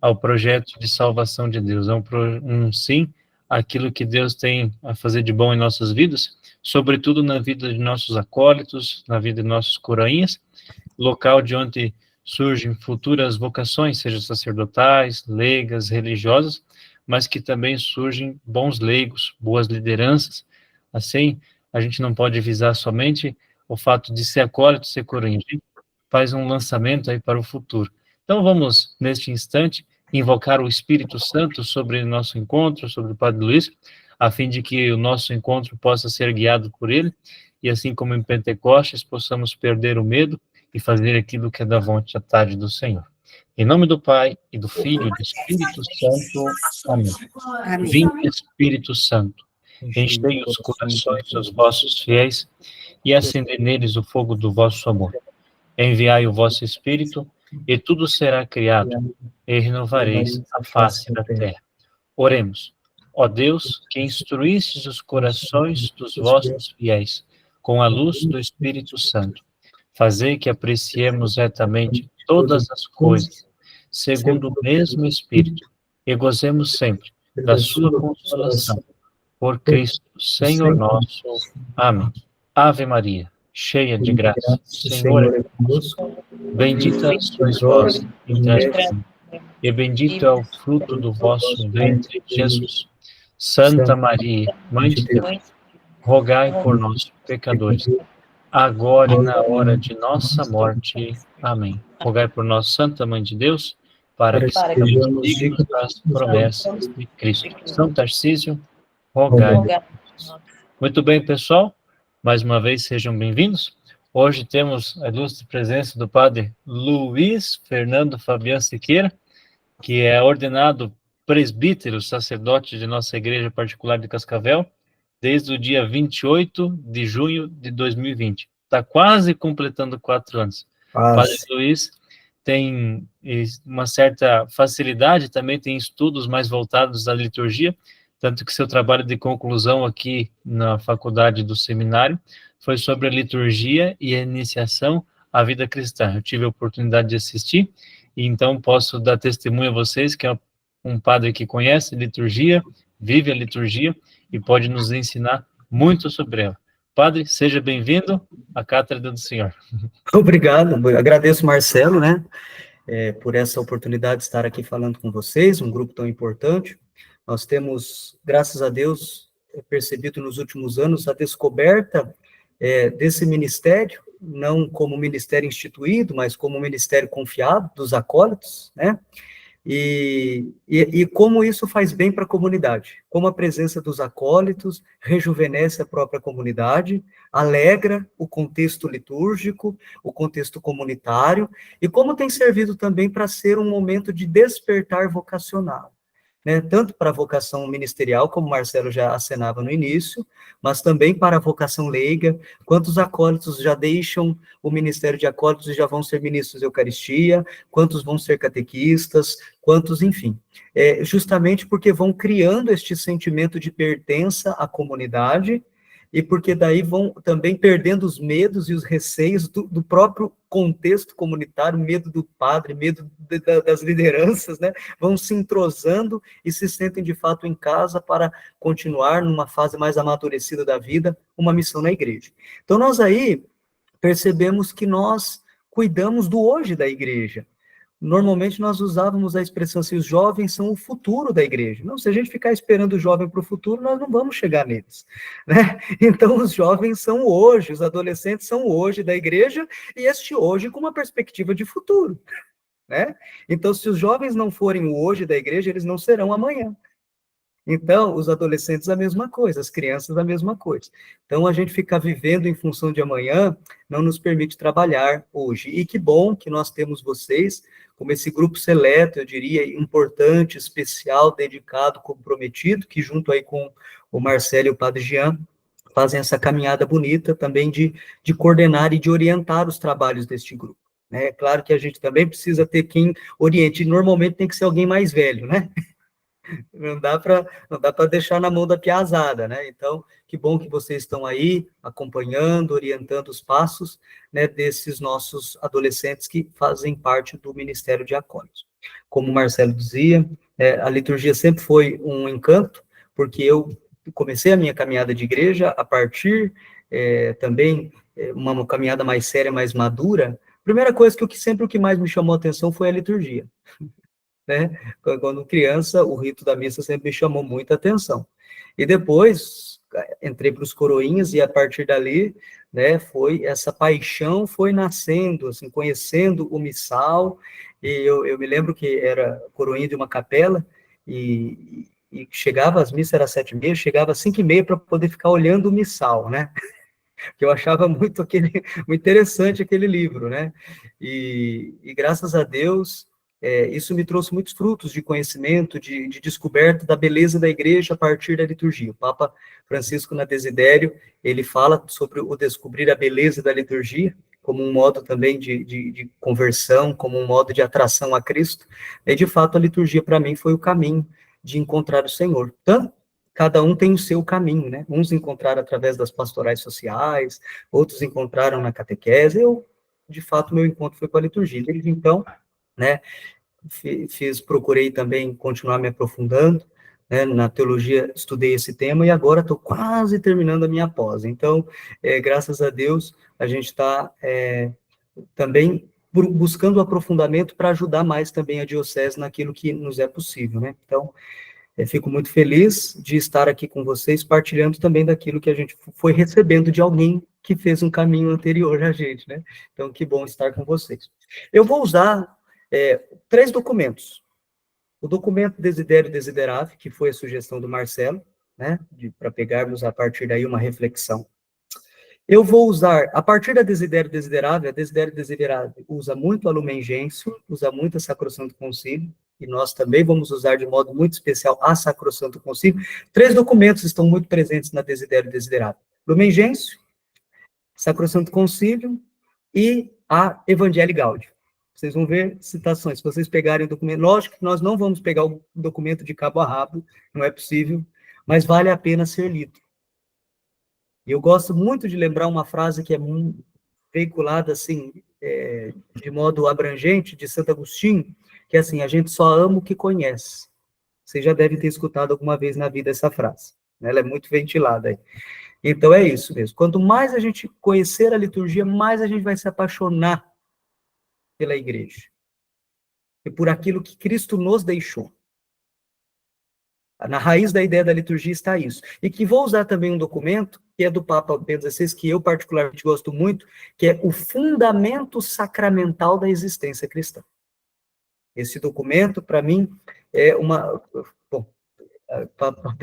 ao projeto de salvação de Deus, um sim àquilo que Deus tem a fazer de bom em nossas vidas, sobretudo na vida de nossos acólitos, na vida de nossos coroinhas, local de onde surgem futuras vocações, sejam sacerdotais, leigas, religiosas, mas que também surgem bons leigos, boas lideranças. Assim, a gente não pode visar somente o fato de ser acólito, ser coroinha. A gente faz um lançamento aí para o futuro. Então vamos, neste instante, invocar o Espírito Santo sobre o nosso encontro, sobre o Padre Luiz, a fim de que o nosso encontro possa ser guiado por ele, e assim como em Pentecostes, possamos perder o medo e fazer aquilo que é da vontade do Senhor. Em nome do Pai, e do Filho, e do Espírito Santo. Amém. Vinde, Espírito Santo, enchei os corações dos vossos fiéis e acendei neles o fogo do vosso amor. Enviai o vosso Espírito, e tudo será criado, e renovareis a face da terra. Oremos. Ó Deus, que instruístes os corações dos vossos fiéis com a luz do Espírito Santo, fazei que apreciemos retamente todas as coisas, segundo o mesmo Espírito, e gozemos sempre da sua consolação. Por Cristo, Senhor nosso. Amém. Ave Maria, cheia de graça, o Senhor é convosco. Bendita sois vós entre as mulheres, e bendito é o fruto do vosso ventre, Jesus. Santa Maria, Mãe de Deus, rogai por nós, pecadores, agora e na hora de nossa morte. Amém. Rogai por nós, Santa Mãe de Deus, para que sejamos dignos das promessas de Cristo. São Tarcísio, rogai. Muito bem, pessoal. Mais uma vez, sejam bem-vindos. Hoje temos a ilustre presença do Padre Luiz Fernando Fabiano Siqueira, que é ordenado presbítero, sacerdote de nossa Igreja Particular de Cascavel, desde o dia 28 de junho de 2020. Está quase completando 4 anos. Padre Luiz tem uma certa facilidade, também tem estudos mais voltados à liturgia, tanto que seu trabalho de conclusão aqui na faculdade do seminário foi sobre a liturgia e a iniciação à vida cristã. Eu tive a oportunidade de assistir, e então posso dar testemunho a vocês que é um padre que conhece liturgia, vive a liturgia e pode nos ensinar muito sobre ela. Padre, seja bem-vindo à Cátedra do Senhor. Obrigado, agradeço, Marcelo, né, por essa oportunidade de estar aqui falando com vocês, um grupo tão importante. Nós temos, graças a Deus, percebido nos últimos anos a descoberta desse ministério, não como ministério instituído, mas como ministério confiado dos acólitos, né? E como isso faz bem para a comunidade, como a presença dos acólitos rejuvenesce a própria comunidade, alegra o contexto litúrgico, o contexto comunitário, e como tem servido também para ser um momento de despertar vocacional, né, tanto para a vocação ministerial, como o Marcelo já acenava no início, mas também para a vocação leiga. Quantos acólitos já deixam o ministério de acólitos e já vão ser ministros de Eucaristia, quantos vão ser catequistas, quantos, enfim, justamente porque vão criando este sentimento de pertença à comunidade, e porque daí vão também perdendo os medos e os receios do próprio contexto comunitário, medo do padre, medo das lideranças, né? Vão se entrosando e se sentem de fato em casa para continuar numa fase mais amadurecida da vida, uma missão na igreja. Então nós aí percebemos que nós cuidamos do hoje da igreja. Normalmente nós usávamos a expressão assim, os jovens são o futuro da igreja. Não, se a gente ficar esperando o jovem para o futuro, nós não vamos chegar neles, né? Então os jovens são hoje, os adolescentes são hoje da igreja, e este hoje com uma perspectiva de futuro, né? Então se os jovens não forem o hoje da igreja, eles não serão amanhã. Então, os adolescentes a mesma coisa, as crianças a mesma coisa. Então, a gente ficar vivendo em função de amanhã não nos permite trabalhar hoje. E que bom que nós temos vocês, como esse grupo seleto, eu diria, importante, especial, dedicado, comprometido, que junto aí com o Marcelo e o Padre Jean, fazem essa caminhada bonita também de coordenar e de orientar os trabalhos deste grupo. É claro que a gente também precisa ter quem oriente, normalmente tem que ser alguém mais velho, né? Não dá para deixar na mão da piazada, né? Então, que bom que vocês estão aí acompanhando, orientando os passos, né, desses nossos adolescentes que fazem parte do Ministério de Acólitos. Como o Marcelo dizia, a liturgia sempre foi um encanto, porque eu comecei a minha caminhada de igreja a partir também uma caminhada mais séria, mais madura. Primeira coisa sempre o que mais me chamou a atenção foi a liturgia, né? Quando criança, o rito da missa sempre me chamou muita atenção. E depois entrei para os coroinhas e a partir dali, né, essa paixão foi nascendo, assim, conhecendo o missal. E eu me lembro que era coroinha de uma capela e chegava às missas, era 7h30, chegava às 5h30 para poder ficar olhando o missal, né? Que eu achava muito interessante aquele livro, né? E graças a Deus, isso me trouxe muitos frutos de conhecimento, de descoberta da beleza da igreja a partir da liturgia. O Papa Francisco, na Desidério, ele fala sobre o descobrir a beleza da liturgia, como um modo também de conversão, como um modo de atração a Cristo. E, de fato, a liturgia, para mim, foi o caminho de encontrar o Senhor. Tanto cada um tem o seu caminho, né? Uns encontraram através das pastorais sociais, outros encontraram na catequese. Eu, de fato, meu encontro foi com a liturgia. Desde então, né, procurei também continuar me aprofundando, né, na teologia estudei esse tema e agora estou quase terminando a minha pós. Então, graças a Deus, a gente está também buscando o aprofundamento para ajudar mais também a diocese naquilo que nos é possível, né? Então, fico muito feliz de estar aqui com vocês, partilhando também daquilo que a gente foi recebendo de alguém que fez um caminho anterior a gente, né? Então, que bom estar com vocês. Eu vou usar 3 documentos. O documento Desidério Desiderave, que foi a sugestão do Marcelo, né? Para pegarmos a partir daí uma reflexão. Eu vou usar, a partir da Desidério Desiderave, a Desidério Desiderave usa muito a Lumen Gentium, usa muito a Sacrosanto Concílio, e nós também vamos usar de modo muito especial a Sacrosanto Concílio. 3 documentos estão muito presentes na Desidério Desiderave. Lumen Gentium, Sacrosanto Concílio e a Evangelii Gaudium. Vocês vão ver citações. Se vocês pegarem o documento, lógico que nós não vamos pegar o documento de cabo a rabo, não é possível, mas vale a pena ser lido. E eu gosto muito de lembrar uma frase que é veiculada, assim, de modo abrangente, de Santo Agostinho, que é assim: a gente só ama o que conhece. Você já deve ter escutado alguma vez na vida essa frase, né? Ela é muito ventilada aí. Então é isso mesmo. Quanto mais a gente conhecer a liturgia, mais a gente vai se apaixonar pela igreja. E por aquilo que Cristo nos deixou. Na raiz da ideia da liturgia está isso. E que vou usar também um documento, que é do Papa Bento XVI, que eu particularmente gosto muito, que é o Fundamento Sacramental da Existência Cristã. Esse documento, para mim, é uma... Bom, Papa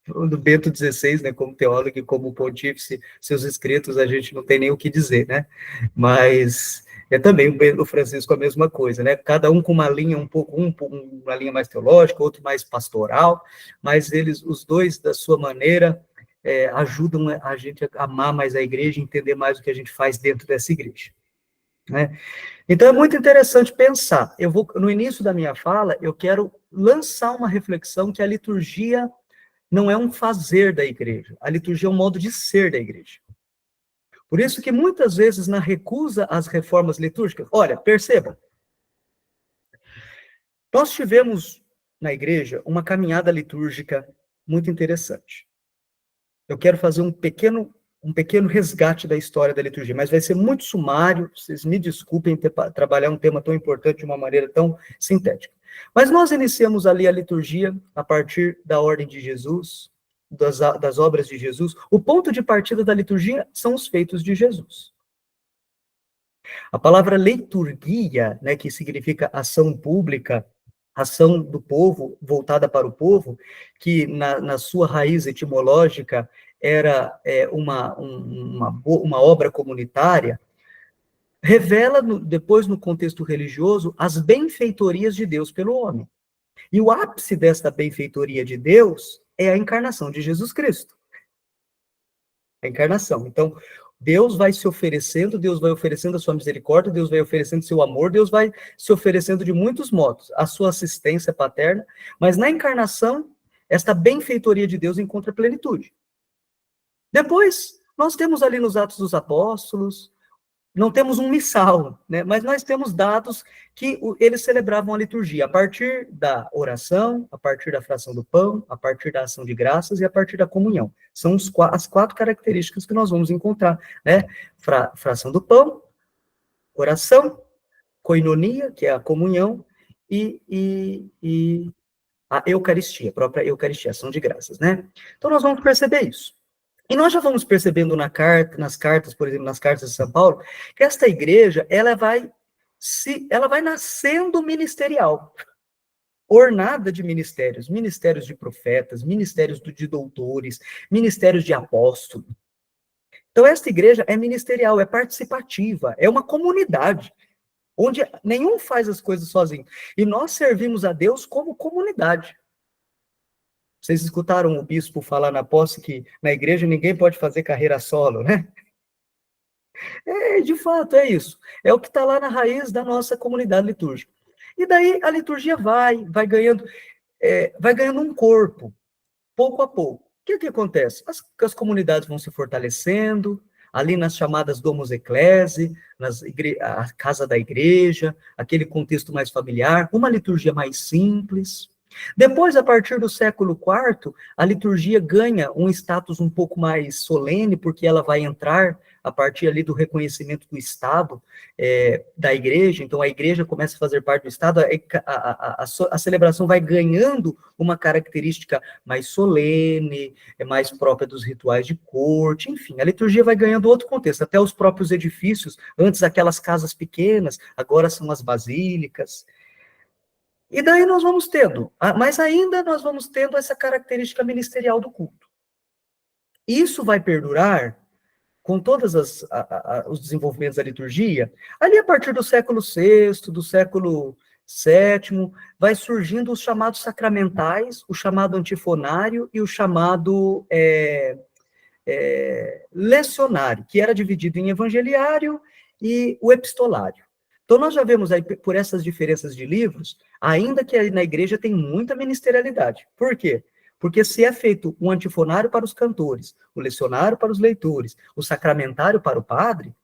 do Bento XVI, né, como teólogo e como pontífice, seus escritos, a gente não tem nem o que dizer, né? Mas também o Francisco a mesma coisa, né? Cada um com uma linha uma linha mais teológica, outro mais pastoral, mas eles, os dois, da sua maneira, ajudam a gente a amar mais a igreja, entender mais o que a gente faz dentro dessa igreja, né? Então, é muito interessante pensar. No início da minha fala, eu quero lançar uma reflexão que a liturgia não é um fazer da igreja. A liturgia é um modo de ser da igreja. Por isso que, muitas vezes, na recusa às reformas litúrgicas... Olha, percebam. Nós tivemos, na igreja, uma caminhada litúrgica muito interessante. Eu quero fazer um pequeno resgate da história da liturgia, mas vai ser muito sumário, vocês me desculpem trabalhar um tema tão importante de uma maneira tão sintética. Mas nós iniciamos ali a liturgia a partir da ordem de Jesus, das obras de Jesus. O ponto de partida da liturgia são os feitos de Jesus. A palavra liturgia, né, que significa ação pública, ação do povo, voltada para o povo, que na sua raiz etimológica era uma obra comunitária, revela, depois no contexto religioso, as benfeitorias de Deus pelo homem. E o ápice desta benfeitoria de Deus é a encarnação de Jesus Cristo. A encarnação. Então, Deus vai se oferecendo, Deus vai oferecendo a sua misericórdia, Deus vai oferecendo seu amor, Deus vai se oferecendo de muitos modos, a sua assistência paterna, mas na encarnação, esta benfeitoria de Deus encontra plenitude. Depois, nós temos ali nos Atos dos Apóstolos, não temos um missal, né? Mas nós temos dados que eles celebravam a liturgia a partir da oração, a partir da fração do pão, a partir da ação de graças e a partir da comunhão. São as 4 características que nós vamos encontrar, né? Fração do pão, oração, koinonia, que é a comunhão, e a Eucaristia, a própria Eucaristia, ação de graças, né? Então nós vamos perceber isso. E nós já vamos percebendo nas cartas, por exemplo, nas cartas de São Paulo, que esta igreja, ela vai nascendo ministerial, ornada de ministérios, ministérios de profetas, ministérios de doutores, ministérios de apóstolos. Então, esta igreja é ministerial, é participativa, é uma comunidade, onde nenhum faz as coisas sozinho. E nós servimos a Deus como comunidade. Vocês escutaram o bispo falar na posse que na igreja ninguém pode fazer carreira solo, né? De fato, é isso. É o que está lá na raiz da nossa comunidade litúrgica. E daí a liturgia vai ganhando um corpo, pouco a pouco. O que acontece? As comunidades vão se fortalecendo, ali nas chamadas Domus Ecclesiae, a casa da igreja, aquele contexto mais familiar, uma liturgia mais simples. Depois, a partir do século IV, a liturgia ganha um status um pouco mais solene, porque ela vai entrar a partir ali do reconhecimento do Estado da igreja, então a igreja começa a fazer parte do Estado, a celebração vai ganhando uma característica mais solene, mais própria dos rituais de corte, enfim, a liturgia vai ganhando outro contexto, até os próprios edifícios, antes aquelas casas pequenas, agora são as basílicas. E daí nós vamos tendo, mas ainda nós vamos tendo essa característica ministerial do culto. Isso vai perdurar com todos os desenvolvimentos da liturgia, ali a partir do século VI, do século VII, vai surgindo os chamados sacramentais, o chamado antifonário e o chamado lecionário, que era dividido em evangeliário e o epistolário. Então, nós já vemos aí, por essas diferenças de livros, ainda que na igreja tem muita ministerialidade. Por quê? Porque se é feito um antifonário para os cantores, o lecionário para os leitores, o sacramentário para o padre,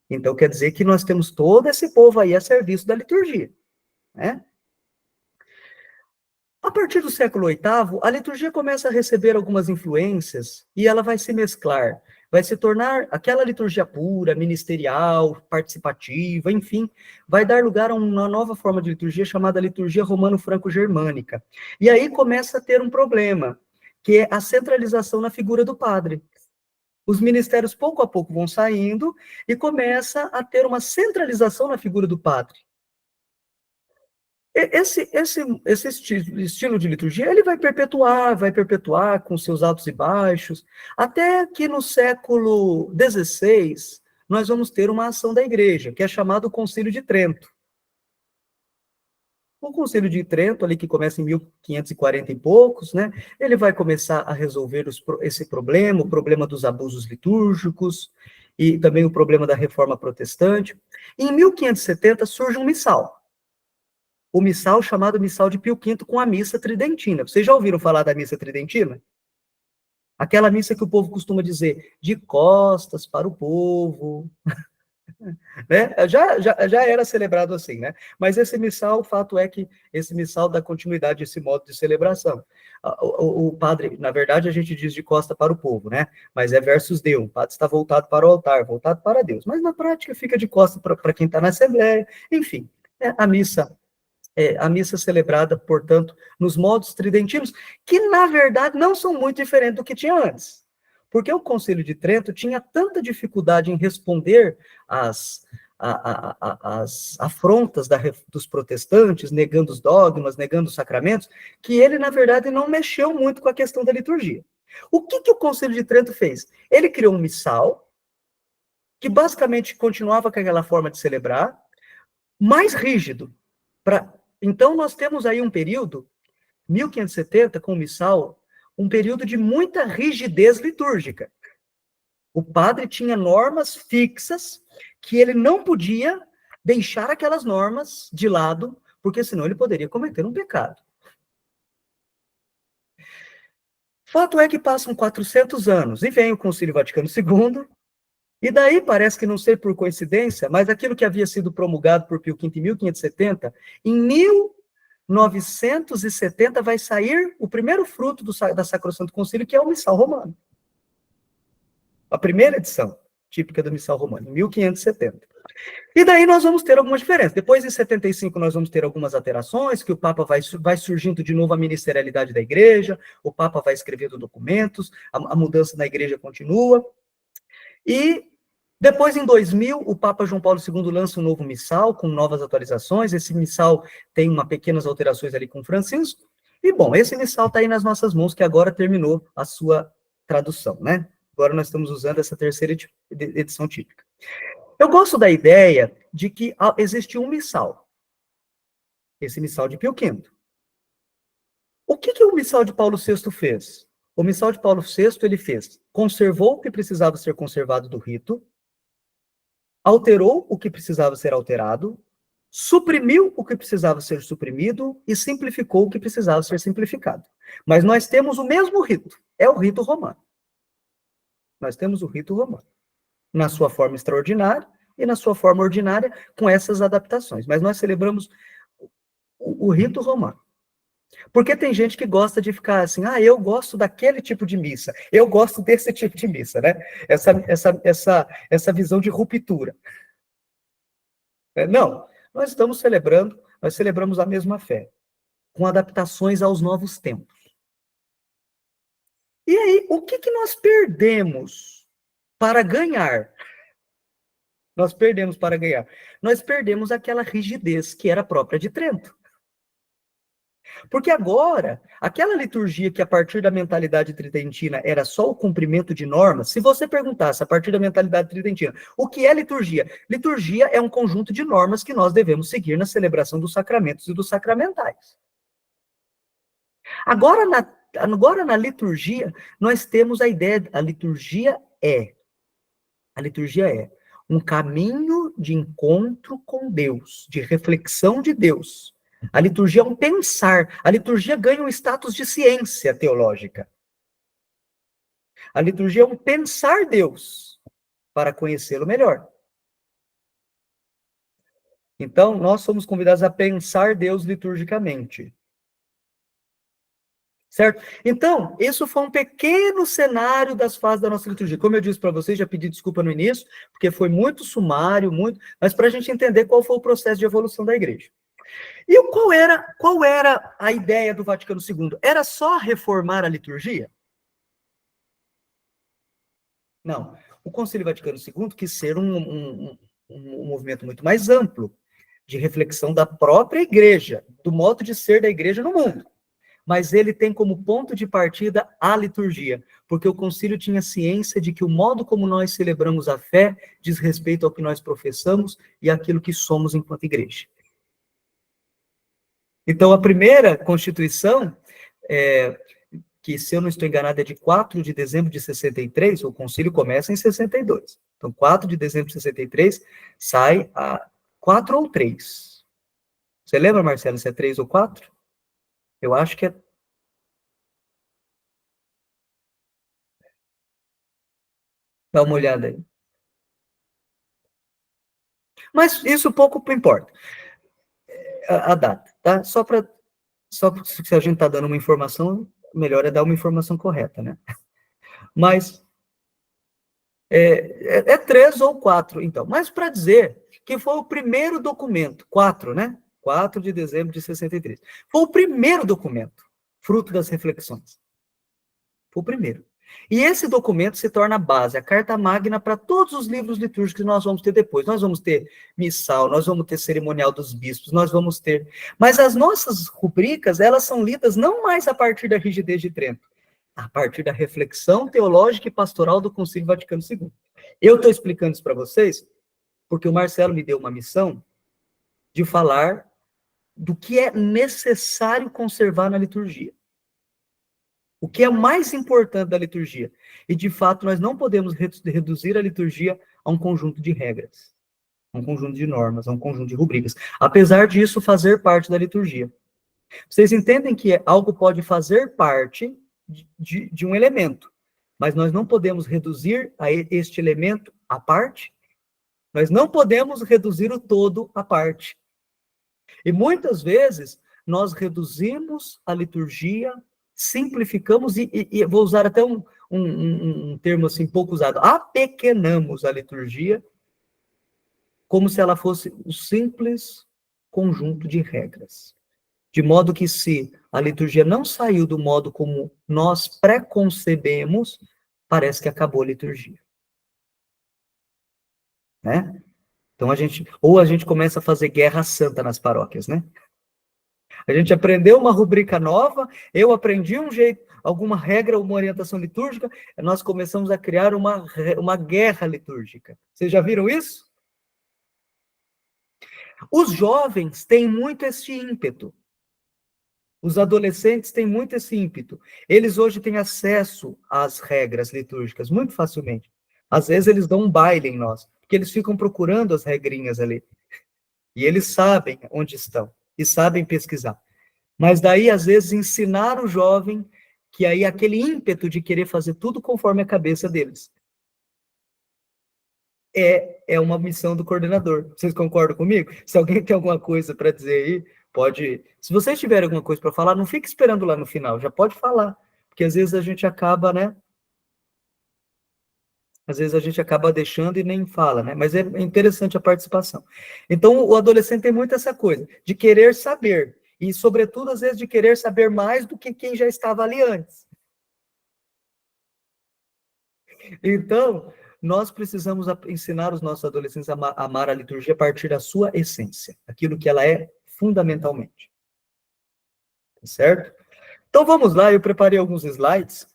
então quer dizer que nós temos todo esse povo aí a serviço da liturgia, né? A partir do século VIII, a liturgia começa a receber algumas influências e ela vai se mesclar, vai se tornar aquela liturgia pura, ministerial, participativa, enfim, vai dar lugar a uma nova forma de liturgia chamada liturgia romano-franco-germânica. E aí começa a ter um problema, que é a centralização na figura do padre. Os ministérios pouco a pouco vão saindo e começa a ter uma centralização na figura do padre. Esse estilo de liturgia, ele vai perpetuar com seus altos e baixos, até que no século XVI, nós vamos ter uma ação da igreja, que é chamado Concílio de Trento. O Concílio de Trento, ali que começa em 1540 e poucos, né, ele vai começar a resolver esse problema, o problema dos abusos litúrgicos, e também o problema da reforma protestante. Em 1570 surge um missal. O missal chamado Missal de Pio V com a missa tridentina. Vocês já ouviram falar da missa tridentina? Aquela missa que o povo costuma dizer, de costas para o povo. Né? Já era celebrado assim, né? Mas esse missal, o fato é que esse missal dá continuidade a esse modo de celebração. O padre, na verdade, a gente diz de costa para o povo, né? Mas é versus Deus. O padre está voltado para o altar, voltado para Deus. Mas na prática fica de costa para quem está na Assembleia. Enfim, a missa celebrada, portanto, nos modos tridentinos, que, na verdade, não são muito diferentes do que tinha antes. Porque o Concílio de Trento tinha tanta dificuldade em responder às afrontas dos protestantes, negando os dogmas, negando os sacramentos, que ele, na verdade, não mexeu muito com a questão da liturgia. O que o Concílio de Trento fez? Ele criou um missal, que basicamente continuava com aquela forma de celebrar, mais rígido. Então, nós temos aí um período, 1570, com o missal, um período de muita rigidez litúrgica. O padre tinha normas fixas que ele não podia deixar aquelas normas de lado, porque senão ele poderia cometer um pecado. Fato é que passam 400 anos, e vem o Concílio Vaticano II, E daí parece que, não sei por coincidência, mas aquilo que havia sido promulgado por Pio V em 1570, em 1970 vai sair o primeiro fruto da Sacrosanto Concílio, que é o Missal Romano. A primeira edição típica do Missal Romano, em 1570. E daí nós vamos ter algumas diferenças. Depois, em 75, nós vamos ter algumas alterações, que o Papa vai surgindo de novo a ministerialidade da Igreja, o Papa vai escrevendo documentos, a mudança na Igreja continua. E depois, em 2000, o Papa João Paulo II lança um novo missal, com novas atualizações. Esse missal tem pequenas alterações ali com Francisco. E, bom, esse missal está aí nas nossas mãos, que agora terminou a sua tradução, né? Agora nós estamos usando essa terceira edição típica. Eu gosto da ideia de que existe um missal. Esse missal de Pio V. O que o missal de Paulo VI fez? O missal de Paulo VI, ele fez, conservou o que precisava ser conservado do rito, alterou o que precisava ser alterado, suprimiu o que precisava ser suprimido e simplificou o que precisava ser simplificado. Mas nós temos o mesmo rito, é o rito romano. Nós temos o rito romano, na sua forma extraordinária e na sua forma ordinária, com essas adaptações. Mas nós celebramos o rito romano. Porque tem gente que gosta de ficar assim, eu gosto daquele tipo de missa, eu gosto desse tipo de missa, né? Essa visão de ruptura. Não, nós celebramos a mesma fé, com adaptações aos novos tempos. E aí, o que nós perdemos para ganhar? Nós perdemos aquela rigidez que era própria de Trento. Porque agora, aquela liturgia que a partir da mentalidade tridentina era só o cumprimento de normas, se você perguntasse a partir da mentalidade tridentina, o que é liturgia? Liturgia é um conjunto de normas que nós devemos seguir na celebração dos sacramentos e dos sacramentais. Agora na liturgia, nós temos a ideia, a liturgia é um caminho de encontro com Deus, de reflexão de Deus. A liturgia é um pensar. A liturgia ganha um status de ciência teológica. A liturgia é um pensar Deus para conhecê-lo melhor. Então, nós somos convidados a pensar Deus liturgicamente. Certo? Então, isso foi um pequeno cenário das fases da nossa liturgia. Como eu disse para vocês, já pedi desculpa no início, porque foi muito sumário, mas para a gente entender qual foi o processo de evolução da igreja. E qual era a ideia do Vaticano II? Era só reformar a liturgia? Não. O Concílio Vaticano II quis ser um movimento muito mais amplo, de reflexão da própria igreja, do modo de ser da igreja no mundo. Mas ele tem como ponto de partida a liturgia, porque o concílio tinha ciência de que o modo como nós celebramos a fé diz respeito ao que nós professamos e àquilo que somos enquanto igreja. Então, a primeira Constituição, que, se eu não estou enganado, é de 4 de dezembro de 63, o concílio começa em 62. Então, 4 de dezembro de 63, sai a 4 ou 3. Você lembra, Marcelo, se é 3 ou 4? Eu acho que é... Dá uma olhada aí. Mas isso pouco importa. A data, tá? Só se a gente está dando uma informação, melhor é dar uma informação correta, né? Mas é 3 ou 4, então. Mas para dizer que foi o primeiro documento, 4, né? 4 de dezembro de 63. Foi o primeiro documento, fruto das reflexões. Foi o primeiro. E esse documento se torna a base, a carta magna para todos os livros litúrgicos que nós vamos ter depois. Nós vamos ter missal, nós vamos ter cerimonial dos bispos, nós vamos ter... Mas as nossas rubricas, elas são lidas não mais a partir da rigidez de Trento, a partir da reflexão teológica e pastoral do Concílio Vaticano II. Eu estou explicando isso para vocês porque o Marcelo me deu uma missão de falar do que é necessário conservar na liturgia. O que é mais importante da liturgia. E, de fato, nós não podemos reduzir a liturgia a um conjunto de regras, a um conjunto de normas, a um conjunto de rubricas. Apesar disso fazer parte da liturgia. Vocês entendem que algo pode fazer parte de um elemento, mas nós não podemos reduzir este elemento à parte, nós não podemos reduzir o todo à parte. E muitas vezes nós reduzimos a liturgia, simplificamos e vou usar até um termo assim pouco usado, apequenamos a liturgia como se ela fosse um simples conjunto de regras. De modo que se a liturgia não saiu do modo como nós preconcebemos, parece que acabou a liturgia. Né? Então a gente começa a fazer guerra santa nas paróquias, né? A gente aprendeu uma rubrica nova, eu aprendi um jeito, alguma regra, uma orientação litúrgica, nós começamos a criar uma guerra litúrgica. Vocês já viram isso? Os jovens têm muito esse ímpeto. Os adolescentes têm muito esse ímpeto. Eles hoje têm acesso às regras litúrgicas muito facilmente. Às vezes eles dão um baile em nós, porque eles ficam procurando as regrinhas ali. E eles sabem onde estão, e sabem pesquisar. Mas daí, às vezes, ensinar o jovem que aí aquele ímpeto de querer fazer tudo conforme a cabeça deles é uma missão do coordenador. Vocês concordam comigo? Se alguém tem alguma coisa para dizer aí, pode... Se vocês tiverem alguma coisa para falar, não fique esperando lá no final, já pode falar. Porque às vezes a gente acaba, né? Às vezes a gente acaba deixando e nem fala, né? Mas é interessante a participação. Então, o adolescente tem muito essa coisa de querer saber. E, sobretudo, às vezes, de querer saber mais do que quem já estava ali antes. Então, nós precisamos ensinar os nossos adolescentes a amar a liturgia a partir da sua essência, aquilo que ela é fundamentalmente. Certo? Então, vamos lá, eu preparei alguns slides.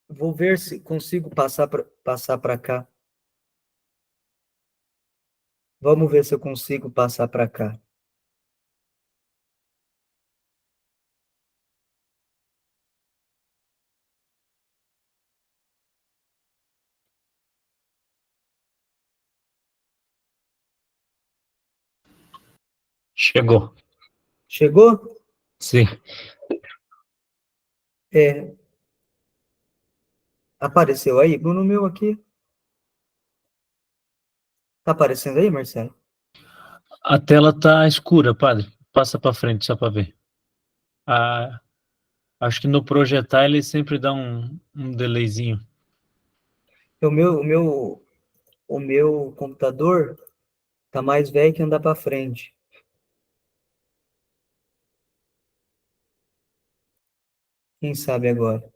Vou ver se consigo passar para cá. Vamos ver se eu consigo passar para cá. Chegou. Chegou? Sim. Apareceu aí? No meu aqui. Tá aparecendo aí, Marcelo? A tela tá escura, padre. Passa para frente só para ver. Acho que no projetar ele sempre dá um delayzinho. O meu computador tá mais velho que andar para frente. Quem sabe agora?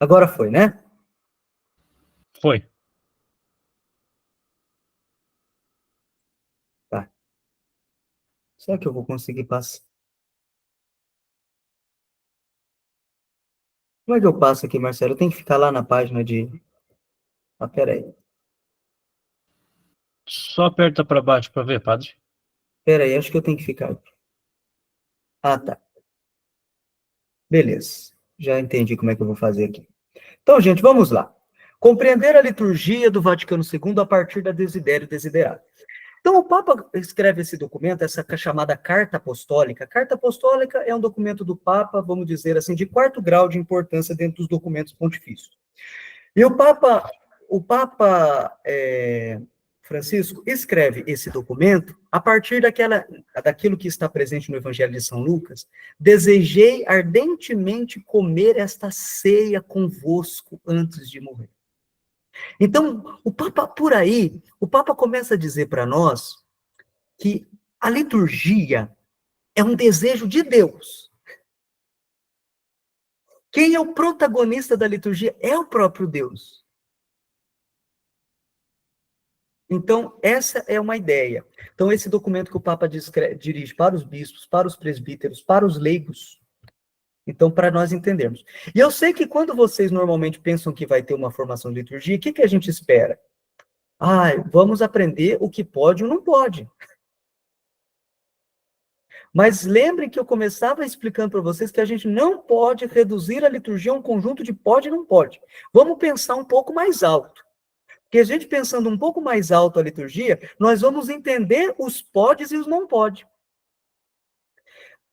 Agora foi, né? Foi. Tá. Será que eu vou conseguir passar? Como é que eu passo aqui, Marcelo? Eu tenho que ficar lá na página de... Ah, peraí. Só aperta para baixo para ver, padre. Peraí, acho que eu tenho que ficar. Ah, tá. Beleza. Já entendi como é que eu vou fazer aqui. Então, gente, vamos lá. Compreender a liturgia do Vaticano II a partir da Desidério Desiderata. Então, o Papa escreve esse documento, essa chamada Carta Apostólica. A Carta Apostólica é um documento do Papa, vamos dizer assim, de quarto grau de importância dentro dos documentos pontifícios. E o Papa Francisco escreve esse documento a partir daquilo que está presente no Evangelho de São Lucas. Desejei ardentemente comer esta ceia convosco antes de morrer. Então, o Papa começa a dizer para nós que a liturgia é um desejo de Deus. Quem é o protagonista da liturgia é o próprio Deus. Então, essa é uma ideia. Então, esse documento que o Papa dirige para os bispos, para os presbíteros, para os leigos, então, para nós entendermos. E eu sei que quando vocês normalmente pensam que vai ter uma formação de liturgia, o que a gente espera? Vamos aprender o que pode ou não pode. Mas lembrem que eu começava explicando para vocês que a gente não pode reduzir a liturgia a um conjunto de pode e não pode. Vamos pensar um pouco mais alto. Que a gente pensando um pouco mais alto a liturgia, nós vamos entender os podes e os não pode.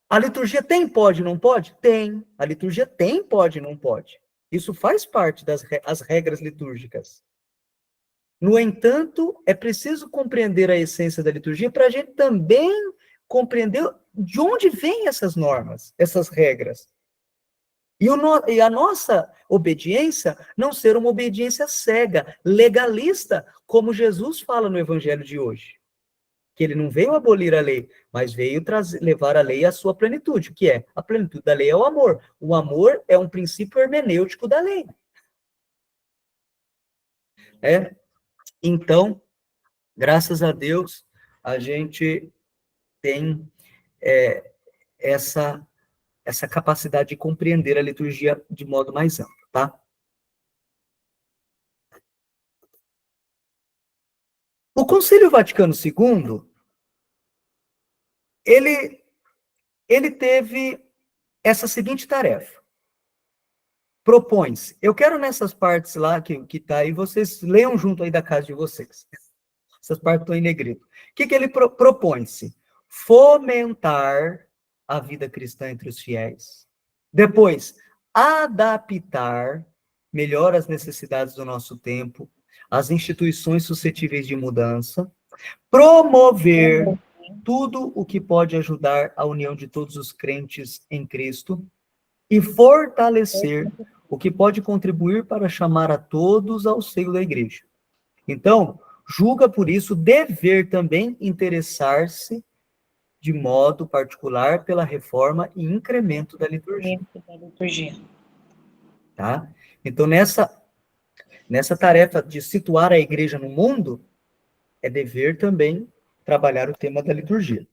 A liturgia tem pode e não pode? Tem. A liturgia tem pode e não pode. Isso faz parte das as regras litúrgicas. No entanto, é preciso compreender a essência da liturgia para a gente também compreender de onde vêm essas normas, essas regras. E a nossa obediência não ser uma obediência cega, legalista, como Jesus fala no Evangelho de hoje. Que ele não veio abolir a lei, mas veio levar a lei à sua plenitude, que é, a plenitude da lei é o amor. O amor é um princípio hermenêutico da lei. Então, graças a Deus, a gente tem essa capacidade de compreender a liturgia de modo mais amplo, tá? O Concílio Vaticano II, ele teve essa seguinte tarefa. Propõe-se. Eu quero nessas partes lá que tá aí, vocês leiam junto aí da casa de vocês. Essas partes estão em negrito. O que ele propõe-se? Fomentar a vida cristã entre os fiéis. Depois, adaptar melhor as necessidades do nosso tempo, as instituições suscetíveis de mudança, promover tudo o que pode ajudar a união de todos os crentes em Cristo e fortalecer o que pode contribuir para chamar a todos ao seio da igreja. Então, julga por isso dever também interessar-se de modo particular pela reforma e incremento da liturgia. Tá? Então, nessa tarefa de situar a igreja no mundo, é dever também trabalhar o tema da liturgia.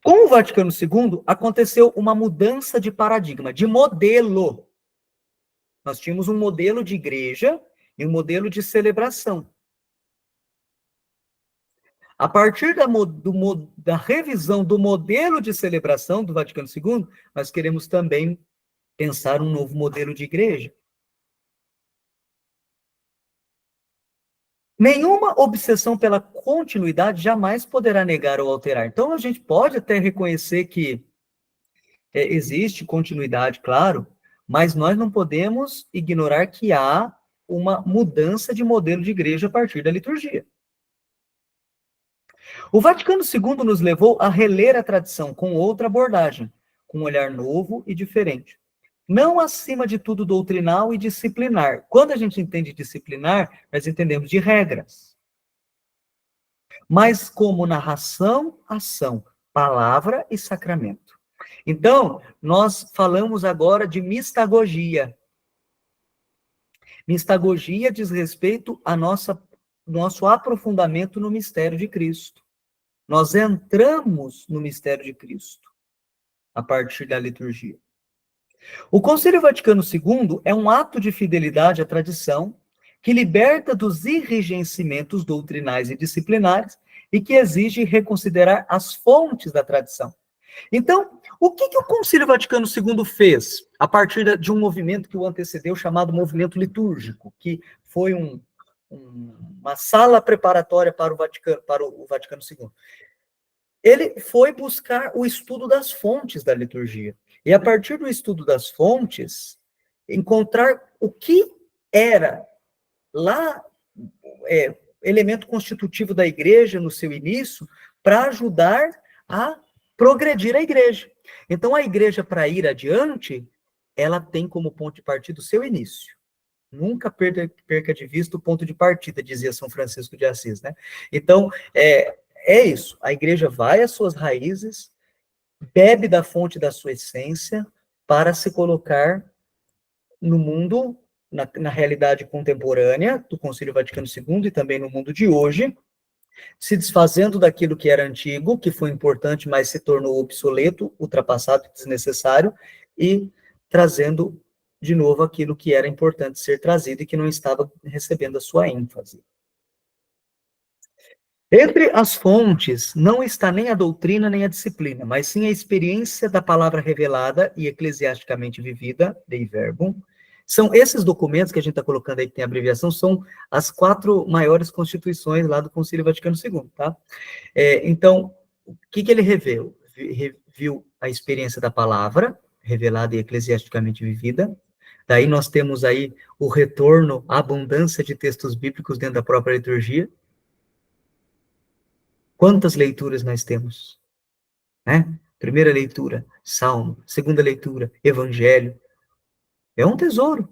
Com o Vaticano II, aconteceu uma mudança de paradigma, de modelo. Nós tínhamos um modelo de igreja e um modelo de celebração. A partir da revisão do modelo de celebração do Vaticano II, nós queremos também pensar um novo modelo de igreja. Nenhuma obsessão pela continuidade jamais poderá negar ou alterar. Então, a gente pode até reconhecer que existe continuidade, claro, mas nós não podemos ignorar que há uma mudança de modelo de igreja a partir da liturgia. O Vaticano II nos levou a reler a tradição com outra abordagem, com um olhar novo e diferente. Não acima de tudo doutrinal e disciplinar. Quando a gente entende disciplinar, nós entendemos de regras. Mas como narração, ação, palavra e sacramento. Então, nós falamos agora de mistagogia. Mistagogia diz respeito a nosso aprofundamento no mistério de Cristo. Nós entramos no mistério de Cristo a partir da liturgia. O Concílio Vaticano II é um ato de fidelidade à tradição que liberta dos enrijencimentos doutrinais e disciplinares e que exige reconsiderar as fontes da tradição. Então, o que o Concílio Vaticano II fez a partir de um movimento que o antecedeu, chamado movimento litúrgico, que foi uma sala preparatória para o Vaticano II? Ele foi buscar o estudo das fontes da liturgia. E a partir do estudo das fontes, encontrar o que era lá elemento constitutivo da igreja no seu início, para ajudar a progredir a igreja. Então, a igreja, para ir adiante, ela tem como ponto de partida o seu início. Nunca perca de vista o ponto de partida, dizia São Francisco de Assis, né? Então, é isso. A igreja vai às suas raízes, bebe da fonte da sua essência, para se colocar no mundo, na realidade contemporânea do Concílio Vaticano II e também no mundo de hoje, se desfazendo daquilo que era antigo, que foi importante, mas se tornou obsoleto, ultrapassado, desnecessário, e trazendo de novo aquilo que era importante ser trazido e que não estava recebendo a sua ênfase. Entre as fontes não está nem a doutrina nem a disciplina, mas sim a experiência da palavra revelada e eclesiasticamente vivida, Dei Verbum, São esses documentos que a gente está colocando aí, que tem abreviação, são as 4 maiores constituições lá do Concílio Vaticano II, tá? Então, o que ele revelou? Viu a experiência da palavra, revelada e eclesiasticamente vivida. Daí nós temos aí o retorno à abundância de textos bíblicos dentro da própria liturgia. Quantas leituras nós temos? Né? Primeira leitura, Salmo. Segunda leitura, Evangelho. É um tesouro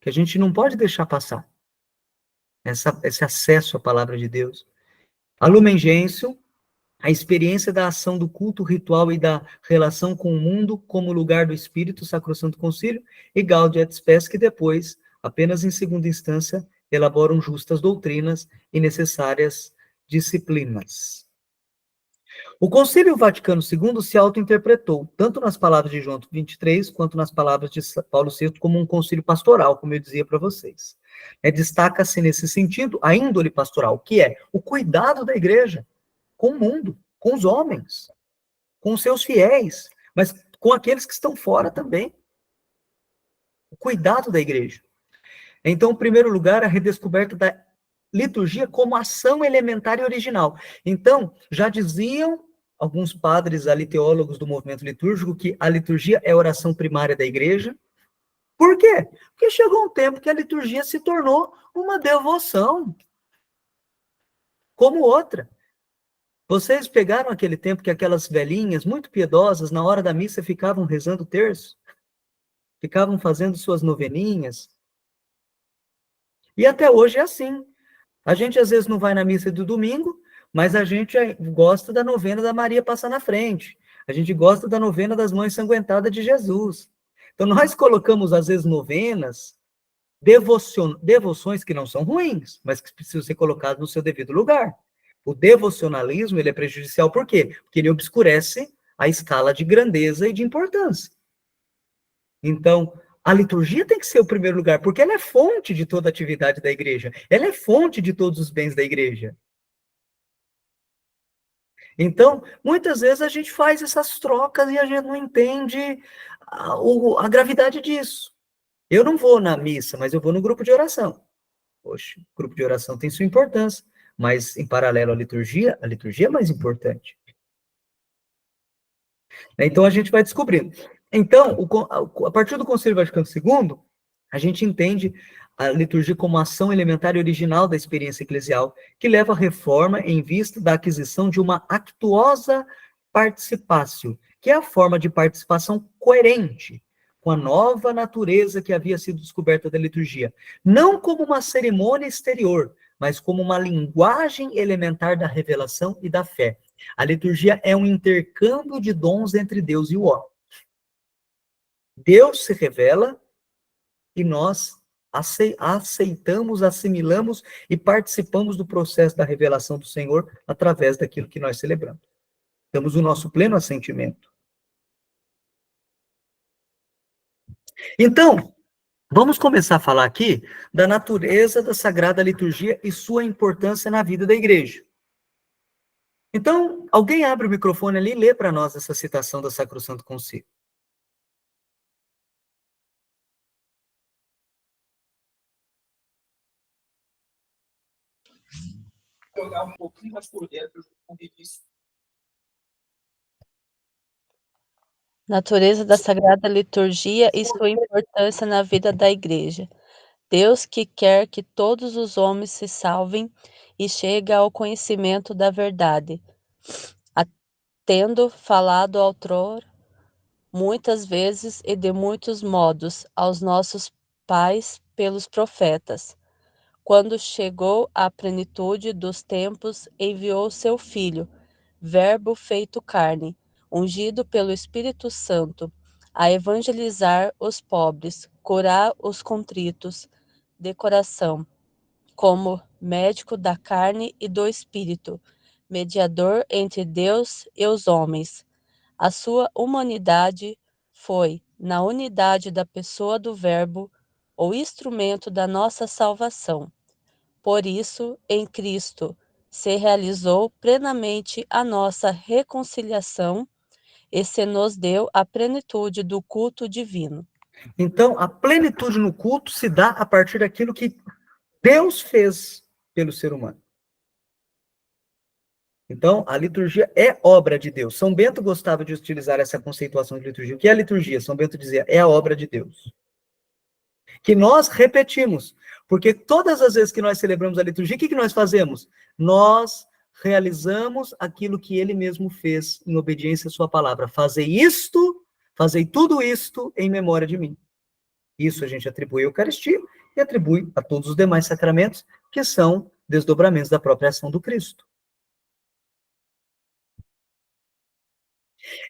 que a gente não pode deixar passar. Esse acesso à palavra de Deus. A Lumen Gentium, a experiência da ação do culto ritual e da relação com o mundo como lugar do Espírito, Sacrosanto Concílio, e Gaudium et Spes, que depois, apenas em segunda instância, elaboram justas doutrinas e necessárias disciplinas. O Concílio Vaticano II se auto-interpretou, tanto nas palavras de João 23, quanto nas palavras de Paulo VI, como um concílio pastoral, como eu dizia para vocês. Destaca-se nesse sentido a índole pastoral, que é o cuidado da igreja com o mundo, com os homens, com os seus fiéis, mas com aqueles que estão fora também. O cuidado da igreja. Então, em primeiro lugar, a redescoberta da liturgia como ação elementar e original. Então, já diziam alguns padres ali, teólogos do movimento litúrgico, que a liturgia é a oração primária da igreja. Por quê? Porque chegou um tempo que a liturgia se tornou uma devoção, como outra. Vocês pegaram aquele tempo que aquelas velhinhas, muito piedosas, na hora da missa ficavam rezando o terço? Ficavam fazendo suas noveninhas? E até hoje é assim. A gente às vezes não vai na missa do domingo, mas a gente gosta da novena da Maria Passar na Frente. A gente gosta da novena das Mães Sanguentadas de Jesus. Então nós colocamos às vezes novenas, devoções que não são ruins, mas que precisam ser colocadas no seu devido lugar. O devocionalismo, ele é prejudicial por quê? Porque ele obscurece a escala de grandeza e de importância. Então, a liturgia tem que ser o primeiro lugar, porque ela é fonte de toda a atividade da igreja. Ela é fonte de todos os bens da igreja. Então, muitas vezes a gente faz essas trocas e a gente não entende a gravidade disso. Eu não vou na missa, mas eu vou no grupo de oração. Poxa, o grupo de oração tem sua importância, mas em paralelo à liturgia, a liturgia é mais importante. Então a gente vai descobrindo. Então, a partir do Concílio Vaticano II, a gente entende a liturgia como ação elementar e original da experiência eclesial, que leva à reforma em vista da aquisição de uma actuosa participatio, que é a forma de participação coerente com a nova natureza que havia sido descoberta da liturgia, não como uma cerimônia exterior, mas como uma linguagem elementar da revelação e da fé. A liturgia é um intercâmbio de dons entre Deus e o homem. Deus se revela e nós aceitamos, assimilamos e participamos do processo da revelação do Senhor através daquilo que nós celebramos. Damos o nosso pleno assentimento. Então, vamos começar a falar aqui da natureza da Sagrada Liturgia e sua importância na vida da igreja. Então, alguém abre o microfone ali e lê para nós essa citação da Sacrosanto Concílio. Jogar um pouquinho mais por dentro disso. Natureza da Sagrada Liturgia e sua importância na vida da Igreja. Deus que quer que todos os homens se salvem e cheguem ao conhecimento da verdade, tendo falado outrora, muitas vezes e de muitos modos, aos nossos pais pelos profetas. Quando chegou à plenitude dos tempos, enviou seu Filho, Verbo feito carne, ungido pelo Espírito Santo, a evangelizar os pobres, curar os contritos de coração, como médico da carne e do espírito, mediador entre Deus e os homens. A sua humanidade foi, na unidade da pessoa do Verbo, o instrumento da nossa salvação. Por isso, em Cristo, se realizou plenamente a nossa reconciliação e se nos deu a plenitude do culto divino. Então, a plenitude no culto se dá a partir daquilo que Deus fez pelo ser humano. Então, a liturgia é obra de Deus. São Bento gostava de utilizar essa conceituação de liturgia. O que é a liturgia? São Bento dizia, é a obra de Deus. Que nós repetimos. Porque todas as vezes que nós celebramos a liturgia, o que nós fazemos? Nós realizamos aquilo que ele mesmo fez em obediência à sua palavra. Fazei tudo isto em memória de mim. Isso a gente atribui à Eucaristia e atribui a todos os demais sacramentos, que são desdobramentos da própria ação do Cristo.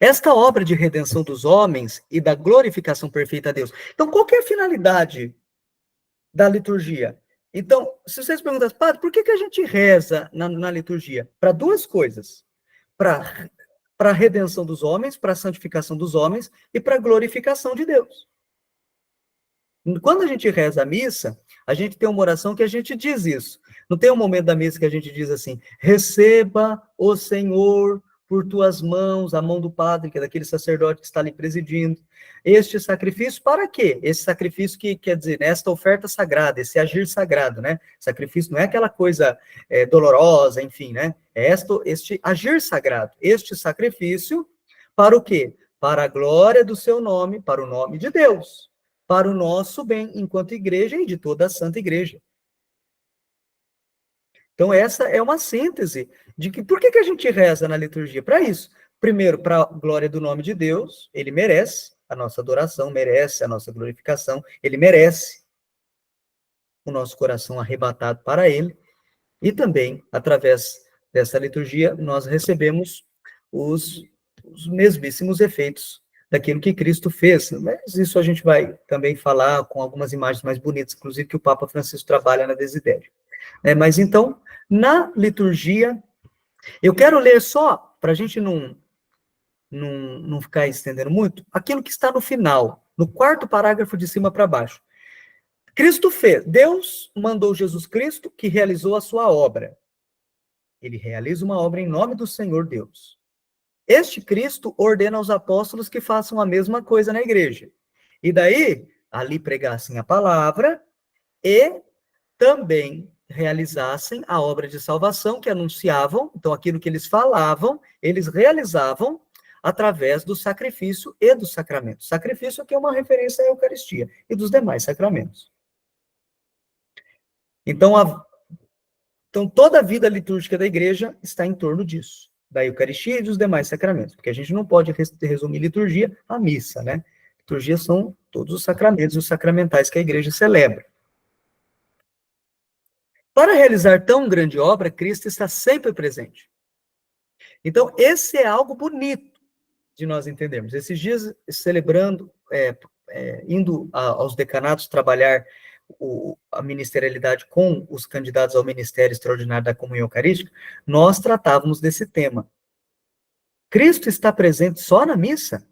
Esta obra de redenção dos homens e da glorificação perfeita a Deus. Então, qual que é a finalidade da liturgia? Então, se vocês perguntam, padre, por que a gente reza na liturgia? Para duas coisas. Para a redenção dos homens, para a santificação dos homens e para a glorificação de Deus. Quando a gente reza a missa, a gente tem uma oração que a gente diz isso. Não tem um momento da missa que a gente diz assim, receba o Senhor por tuas mãos, a mão do padre, que é daquele sacerdote que está ali presidindo, este sacrifício para quê? Esse sacrifício que quer dizer, esta oferta sagrada, esse agir sagrado, né? Sacrifício não é aquela coisa dolorosa, enfim, né? É este agir sagrado, este sacrifício para o quê? Para a glória do seu nome, para o nome de Deus, para o nosso bem enquanto igreja e de toda a Santa Igreja. Então, essa é uma síntese de que, por que a gente reza na liturgia? Para isso. Primeiro, para a glória do nome de Deus, ele merece a nossa adoração, merece a nossa glorificação, ele merece o nosso coração arrebatado para ele. E também, através dessa liturgia, nós recebemos os mesmíssimos efeitos daquilo que Cristo fez. Mas isso a gente vai também falar com algumas imagens mais bonitas, inclusive que o Papa Francisco trabalha na Desidério. Mas então, na liturgia, eu quero ler só, para a gente não ficar estendendo muito, aquilo que está no final, no quarto parágrafo de cima para baixo. Cristo fez, Deus mandou Jesus Cristo que realizou a sua obra. Ele realiza uma obra em nome do Senhor Deus. Este Cristo ordena aos apóstolos que façam a mesma coisa na igreja. E daí, ali pregassem a palavra e também realizassem a obra de salvação que anunciavam, então aquilo que eles falavam, eles realizavam através do sacrifício e do sacramento. Sacrifício que é uma referência à Eucaristia e dos demais sacramentos. Então, toda a vida litúrgica da igreja está em torno disso, da Eucaristia e dos demais sacramentos, porque a gente não pode resumir liturgia à missa, né? Liturgia são todos os sacramentos e os sacramentais que a igreja celebra. Para realizar tão grande obra, Cristo está sempre presente. Então, esse é algo bonito de nós entendermos. Esses dias, celebrando, indo aos decanatos trabalhar a ministerialidade com os candidatos ao Ministério Extraordinário da Comunhão Eucarística, nós tratávamos desse tema. Cristo está presente só na missa?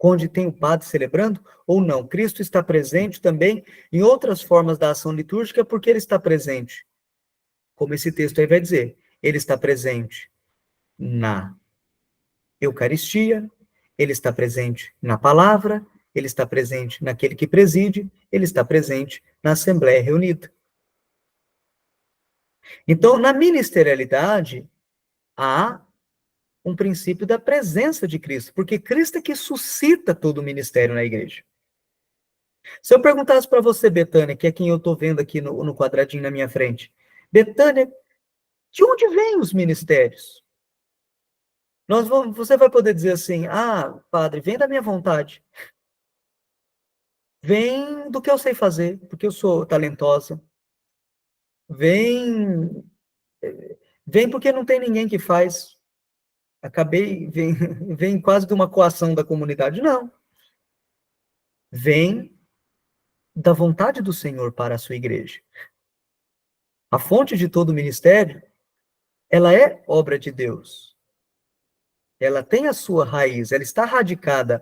Onde tem o padre celebrando, ou não? Cristo está presente também em outras formas da ação litúrgica, porque ele está presente. Como esse texto aí vai dizer, ele está presente na Eucaristia, ele está presente na palavra, ele está presente naquele que preside, ele está presente na Assembleia Reunida. Então, na ministerialidade, há um princípio da presença de Cristo, porque Cristo é que suscita todo o ministério na igreja. Se eu perguntasse para você, Betânia, que é quem eu estou vendo aqui no quadradinho na minha frente, Betânia, de onde vêm os ministérios? Você vai poder dizer assim, padre, vem da minha vontade. Vem do que eu sei fazer, porque eu sou talentosa. Vem porque não tem ninguém que faz. Vem quase de uma coação da comunidade. Não. Vem da vontade do Senhor para a sua igreja. A fonte de todo o ministério, ela é obra de Deus. Ela tem a sua raiz, ela está radicada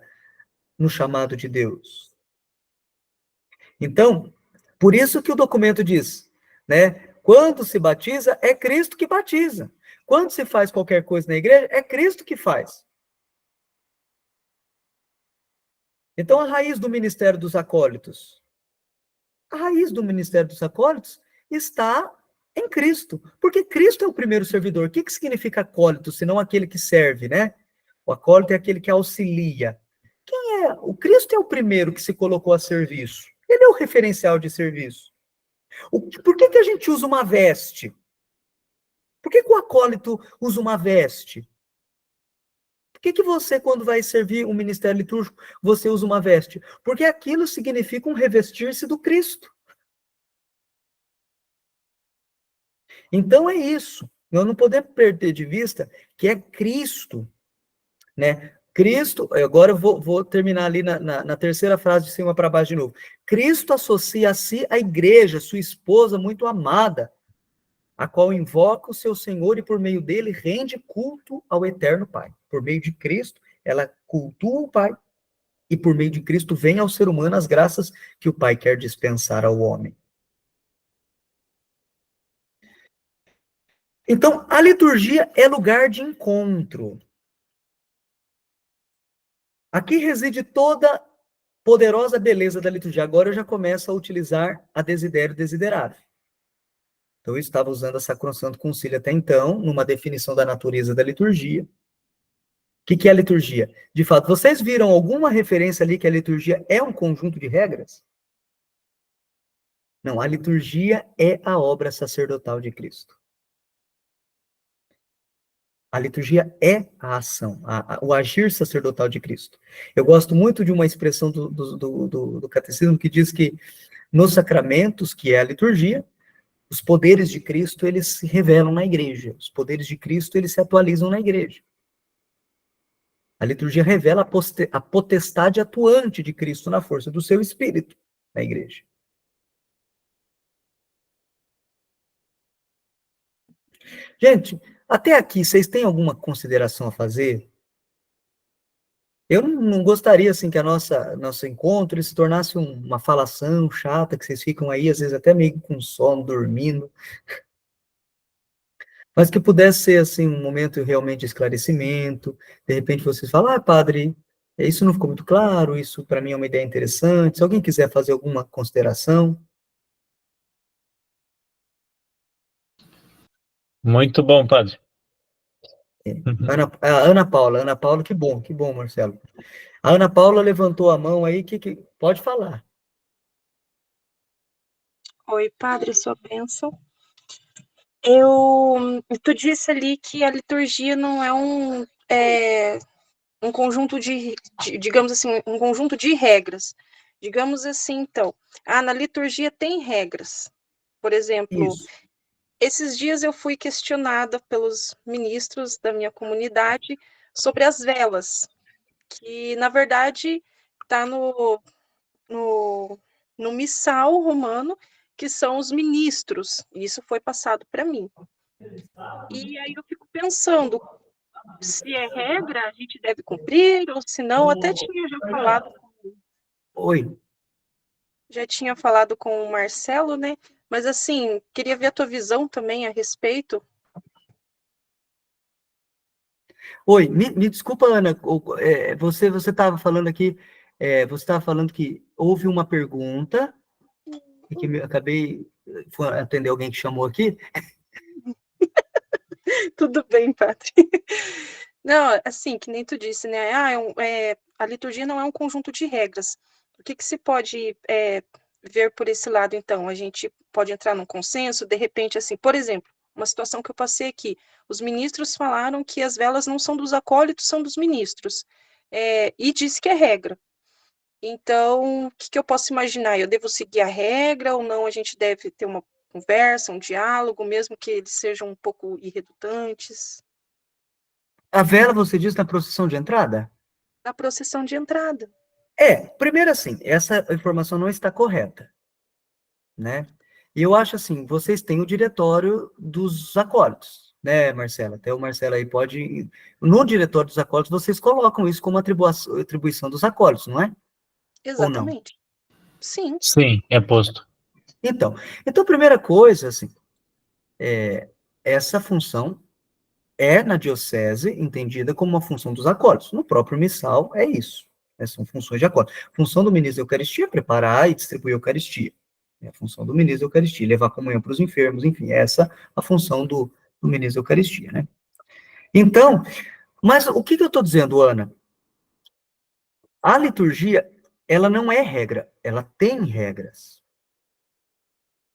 no chamado de Deus. Então, por isso que o documento diz, né? Quando se batiza, é Cristo que batiza. Quando se faz qualquer coisa na igreja, é Cristo que faz. Então, a raiz do ministério dos acólitos? A raiz do ministério dos acólitos está em Cristo, porque Cristo é o primeiro servidor. O que significa acólito, senão aquele que serve, né? O acólito é aquele que auxilia. Quem é? O Cristo é o primeiro que se colocou a serviço. Ele é o referencial de serviço. Por que a gente usa uma veste? Por que o acólito usa uma veste? Por que você, quando vai servir um ministério litúrgico, você usa uma veste? Porque aquilo significa um revestir-se do Cristo. Então é isso. Nós não podemos perder de vista que é Cristo, né? Cristo, agora eu vou terminar ali na terceira frase de cima para baixo de novo. Cristo associa a si a igreja, sua esposa muito amada, a qual invoca o seu Senhor e por meio dele rende culto ao eterno Pai. Por meio de Cristo, ela cultua o Pai e por meio de Cristo vem ao ser humano as graças que o Pai quer dispensar ao homem. Então, a liturgia é lugar de encontro. Aqui reside toda poderosa beleza da liturgia. Agora eu já começo a utilizar a desidério desiderado. Então, eu estava usando a Sacrosanto Concílio até então, numa definição da natureza da liturgia. O que é a liturgia? De fato, vocês viram alguma referência ali que a liturgia é um conjunto de regras? Não, a liturgia é a obra sacerdotal de Cristo. A liturgia é a ação, o agir sacerdotal de Cristo. Eu gosto muito de uma expressão do catecismo que diz que nos sacramentos, que é a liturgia, os poderes de Cristo, eles se revelam na igreja. Os poderes de Cristo, eles se atualizam na igreja. A liturgia revela a potestade atuante de Cristo na força do seu Espírito na igreja. Gente, até aqui, vocês têm alguma consideração a fazer? Eu não gostaria, assim, que nosso encontro se tornasse uma falação chata, que vocês ficam aí, às vezes, até meio com sono, dormindo. Mas que pudesse ser, assim, um momento realmente de esclarecimento. De repente, vocês falam, padre, isso não ficou muito claro, isso para mim é uma ideia interessante. Se alguém quiser fazer alguma consideração. Muito bom, padre. Ana Paula, que bom, Marcelo. A Ana Paula levantou a mão aí, pode falar. Oi, padre, sua bênção. Tu disse ali que a liturgia não é um conjunto digamos assim, um conjunto de regras. Digamos assim, então, na liturgia tem regras. Por exemplo, Isso. Esses dias eu fui questionada pelos ministros da minha comunidade sobre as velas, que na verdade está no missal romano, que são os ministros. Isso foi passado para mim. E aí eu fico pensando, se é regra, a gente deve cumprir, ou se não, até tinha já falado. Oi. Já tinha falado com o Marcelo, né? Mas assim, queria ver a tua visão também a respeito. Oi, me desculpa, Ana, você estava falando aqui, você estava falando que houve uma pergunta, e que eu acabei de atender alguém que chamou aqui. Tudo bem, padre. Não, assim, que nem tu disse, né? A liturgia não é um conjunto de regras. O que se pode ver por esse lado, então? A gente pode entrar num consenso, de repente, assim, por exemplo, uma situação que eu passei aqui. Os ministros falaram que as velas não são dos acólitos, são dos ministros. E disse que é regra. Então, o que eu posso imaginar? Eu devo seguir a regra ou não? A gente deve ter uma conversa, um diálogo, mesmo que eles sejam um pouco irredutantes? A vela, você diz, na procissão de entrada? Na procissão de entrada. Primeiro assim, essa informação não está correta, né? E eu acho assim, vocês têm o diretório dos acólitos, né, Marcela? Até o Marcelo aí pode... No diretório dos acólitos, vocês colocam isso como atribuição dos acólitos, não é? Exatamente. Ou não? Sim. Sim, é posto. Então, a primeira coisa, assim, essa função na diocese entendida como uma função dos acólitos. No próprio missal, é isso. né? São funções de acólito. A função do ministro da Eucaristia é preparar e distribuir a Eucaristia. É a função do ministro da Eucaristia, levar a comunhão para os enfermos, enfim, essa é a função do ministro da Eucaristia, né? Então, mas o que eu estou dizendo, Ana? A liturgia, ela não é regra, ela tem regras.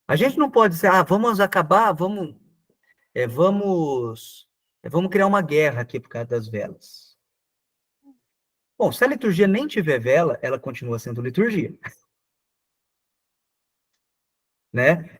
A gente não pode dizer, vamos acabar, vamos criar uma guerra aqui por causa das velas. Bom, se a liturgia nem tiver vela, ela continua sendo liturgia. Né?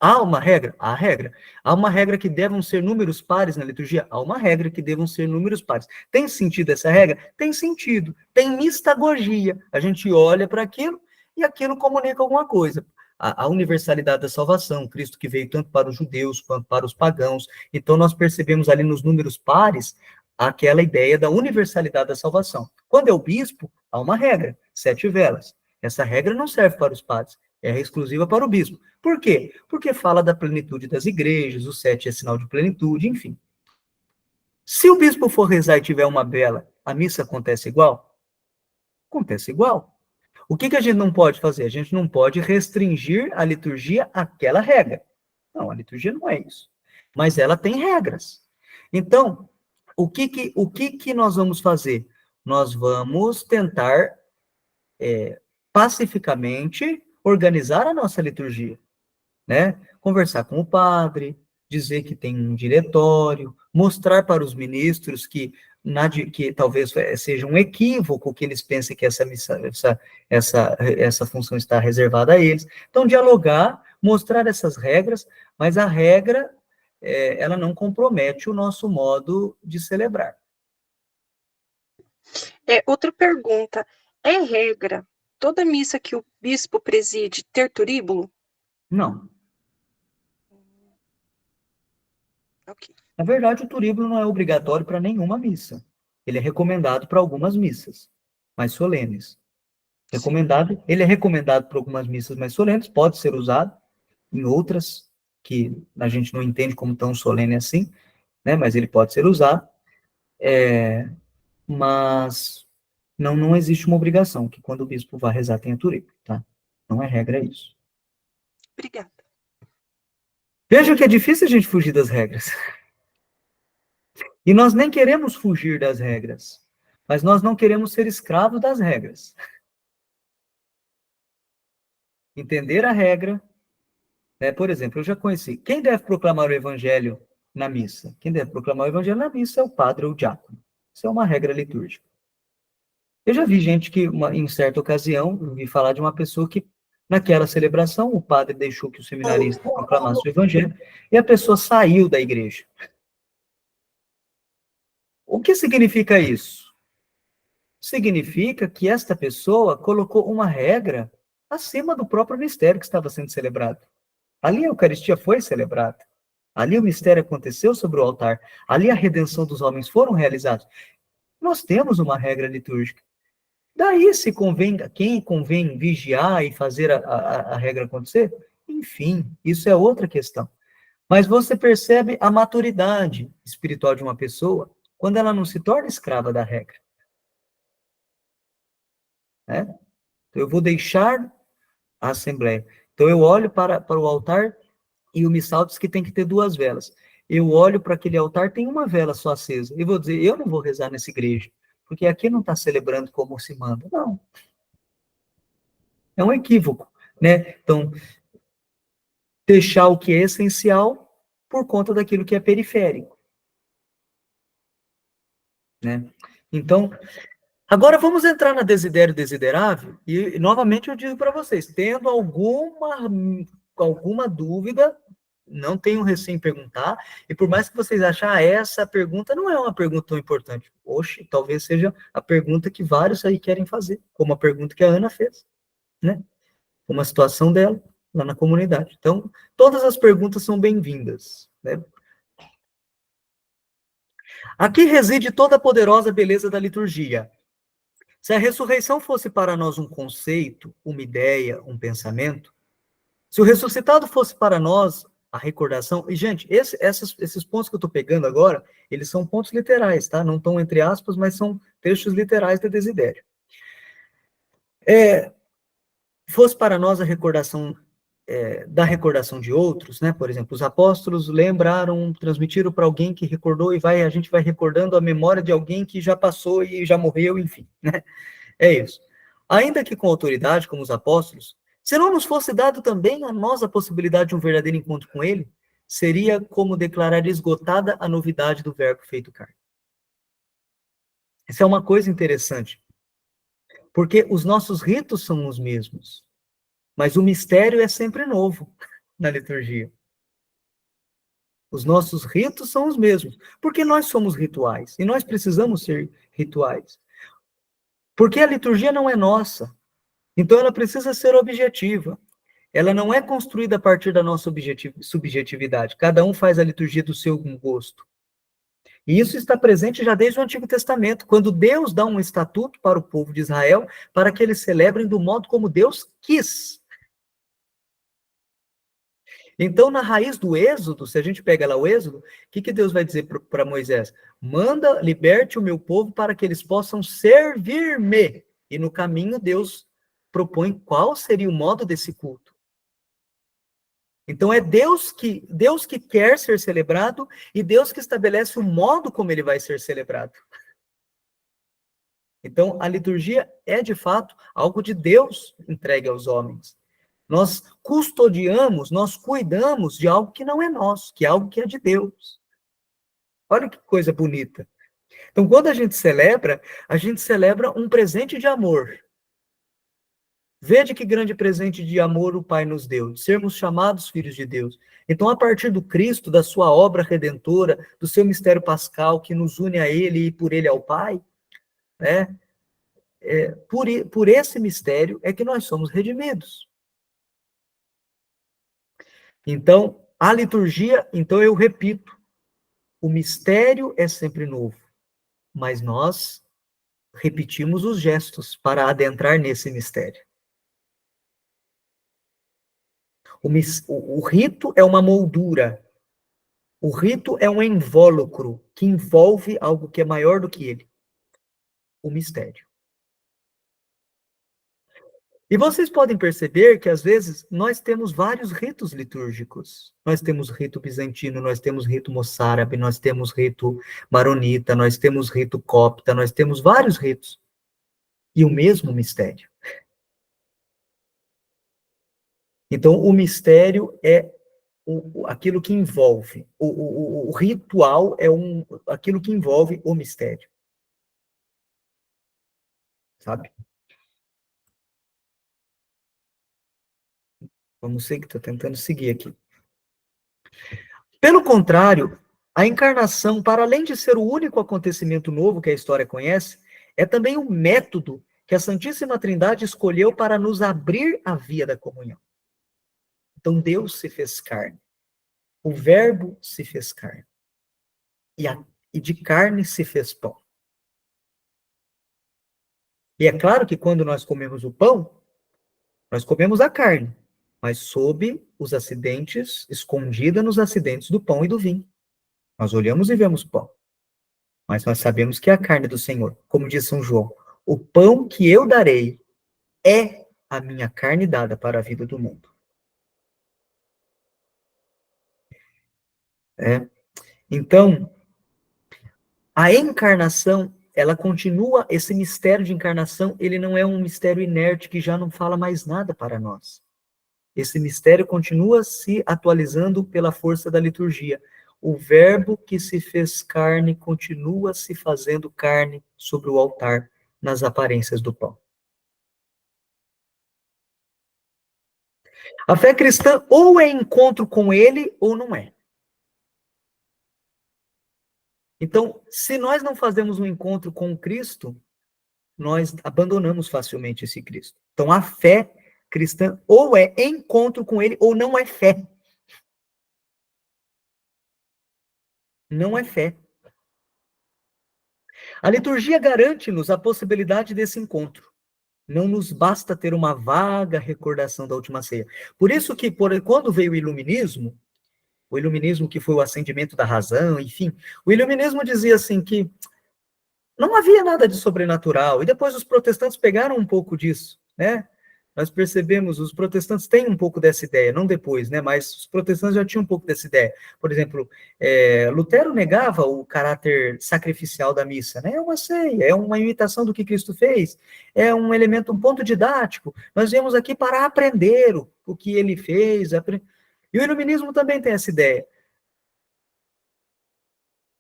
Há uma regra? Há regra. Há uma regra que devam ser números pares na liturgia? Há uma regra que devam ser números pares. Tem sentido essa regra? Tem sentido. Tem mistagogia. A gente olha para aquilo e aquilo comunica alguma coisa. A universalidade da salvação, Cristo que veio tanto para os judeus quanto para os pagãos. Então, nós percebemos ali nos números pares aquela ideia da universalidade da salvação. Quando é o bispo, há uma regra, 7 velas. Essa regra não serve para os padres, é exclusiva para o bispo. Por quê? Porque fala da plenitude das igrejas, o 7 é sinal de plenitude, enfim. Se o bispo for rezar e tiver uma vela, a missa acontece igual? Acontece igual. O que a gente não pode fazer? A gente não pode restringir a liturgia àquela regra. Não, a liturgia não é isso. Mas ela tem regras. Então, o que nós vamos fazer? Nós vamos tentar pacificamente organizar a nossa liturgia, né? Conversar com o padre, dizer que tem um diretório, mostrar para os ministros que talvez seja um equívoco que eles pensem que essa função está reservada a eles. Então, dialogar, mostrar essas regras, mas a regra, ela não compromete o nosso modo de celebrar. Outra pergunta, é regra toda missa que o bispo preside ter turíbulo? Não. Ok. Na verdade, o turíbulo não é obrigatório para nenhuma missa. Ele é recomendado para algumas missas mais solenes. Ele é recomendado para algumas missas mais solenes, pode ser usado em outras que a gente não entende como tão solene assim, né? Mas ele pode ser usado. Mas não existe uma obrigação que quando o bispo vai rezar tenha turíbulo, tá? Não é regra isso. Obrigada. Vejam que é difícil a gente fugir das regras. E nós nem queremos fugir das regras, mas nós não queremos ser escravos das regras. Entender a regra, né? Por exemplo, eu já conheci. Quem deve proclamar o evangelho na missa? Quem deve proclamar o evangelho na missa é o padre ou o diácono. Isso é uma regra litúrgica. Eu já vi gente que, em certa ocasião, eu vi falar de uma pessoa que, naquela celebração, o padre deixou que o seminarista proclamasse o evangelho e a pessoa saiu da igreja. O que significa isso? Significa que esta pessoa colocou uma regra acima do próprio mistério que estava sendo celebrado. Ali a Eucaristia foi celebrada. Ali o mistério aconteceu sobre o altar. Ali a redenção dos homens foram realizados. Nós temos uma regra litúrgica. Daí, quem convém vigiar e fazer a regra acontecer? Enfim, isso é outra questão. Mas você percebe a maturidade espiritual de uma pessoa quando ela não se torna escrava da regra. Né? Então, eu vou deixar a Assembleia. Então, eu olho para o altar e o missal diz que tem que ter 2 velas. Eu olho para aquele altar, tem uma vela só acesa. E vou dizer, eu não vou rezar nessa igreja, porque aqui não está celebrando como se manda. Não. É um equívoco, né? Então, deixar o que é essencial por conta daquilo que é periférico. Né? Então, agora vamos entrar na desidério desiderável, e novamente eu digo para vocês, tendo alguma dúvida, não tenham receio em perguntar, e por mais que vocês achem, essa pergunta não é uma pergunta tão importante. Oxe, talvez seja a pergunta que vários aí querem fazer, como a pergunta que a Ana fez, né? Uma situação dela lá na comunidade. Então, todas as perguntas são bem-vindas, né? Aqui reside toda a poderosa beleza da liturgia. Se a ressurreição fosse para nós um conceito, uma ideia, um pensamento, se o ressuscitado fosse para nós A recordação. E, gente, esses pontos que eu estou pegando agora, eles são pontos literais, tá? Não estão entre aspas, mas são textos literais de Desidério. Fosse para nós a recordação da recordação de outros, né? Por exemplo, os apóstolos lembraram, transmitiram para alguém que recordou, e a gente vai recordando a memória de alguém que já passou e já morreu, enfim, né? É isso. Ainda que com autoridade, como os apóstolos, se não nos fosse dado também a nós a possibilidade de um verdadeiro encontro com ele, seria como declarar esgotada a novidade do verbo feito carne. Essa é uma coisa interessante, porque os nossos ritos são os mesmos, mas o mistério é sempre novo na liturgia. Os nossos ritos são os mesmos, porque nós somos rituais, e nós precisamos ser rituais. Porque a liturgia não é nossa, então ela precisa ser objetiva. Ela não é construída a partir da nossa subjetividade. Cada um faz a liturgia do seu gosto. E isso está presente já desde o Antigo Testamento, quando Deus dá um estatuto para o povo de Israel, para que eles celebrem do modo como Deus quis. Então, na raiz do Êxodo, se a gente pega lá o Êxodo, o que Deus vai dizer para Moisés? Manda, liberte o meu povo para que eles possam servir-me. E no caminho, Deus propõe qual seria o modo desse culto. Então, é Deus que quer ser celebrado e Deus que estabelece o modo como ele vai ser celebrado. Então, a liturgia é, de fato, algo de Deus entregue aos homens. Nós custodiamos, nós cuidamos de algo que não é nosso, que é algo que é de Deus. Olha que coisa bonita. Então, quando a gente celebra um presente de amor. Vede que grande presente de amor o Pai nos deu, de sermos chamados filhos de Deus. Então, a partir do Cristo, da sua obra redentora, do seu mistério pascal, que nos une a Ele e por Ele ao Pai, né? Por esse mistério é que nós somos redimidos. Então, a liturgia, então eu repito, o mistério é sempre novo, mas nós repetimos os gestos para adentrar nesse mistério. O rito é uma moldura. O rito é um invólucro que envolve algo que é maior do que ele. O mistério. E vocês podem perceber que, às vezes, nós temos vários ritos litúrgicos. Nós temos rito bizantino, nós temos rito moçárabe, nós temos rito maronita, nós temos rito copta, nós temos vários ritos. E o mesmo mistério. Então, o mistério é aquilo que envolve. O ritual é aquilo que envolve o mistério. Sabe? Vamos seguir, estou tentando seguir aqui. Pelo contrário, a encarnação, para além de ser o único acontecimento novo que a história conhece, é também um método que a Santíssima Trindade escolheu para nos abrir a via da comunhão. Então, Deus se fez carne. O Verbo se fez carne. E de carne se fez pão. E é claro que quando nós comemos o pão, nós comemos a carne, mas sob os acidentes, escondida nos acidentes do pão e do vinho. Nós olhamos e vemos pão, mas nós sabemos que é a carne do Senhor. Como diz São João, o pão que eu darei é a minha carne dada para a vida do mundo. Então, a encarnação, ela continua, esse mistério de encarnação, ele não é um mistério inerte que já não fala mais nada para nós. Esse mistério continua se atualizando pela força da liturgia. O Verbo que se fez carne continua se fazendo carne sobre o altar, nas aparências do pão. A fé cristã ou é encontro com ele ou não é. Então, se nós não fazemos um encontro com Cristo, nós abandonamos facilmente esse Cristo. Então, a fé cristã ou é encontro com ele ou não é fé. Não é fé. A liturgia garante-nos a possibilidade desse encontro. Não nos basta ter uma vaga recordação da última ceia. Por isso que, quando veio o iluminismo, o iluminismo que foi o acendimento da razão, enfim. O iluminismo dizia assim que não havia nada de sobrenatural, e depois os protestantes pegaram um pouco disso, né? Nós percebemos, os protestantes têm um pouco dessa ideia, não depois, né? Mas os protestantes já tinham um pouco dessa ideia. Por exemplo, Lutero negava o caráter sacrificial da missa, né? É uma ceia, é uma imitação do que Cristo fez, é um elemento, um ponto didático. Nós viemos aqui para aprender o que ele fez. E o iluminismo também tem essa ideia.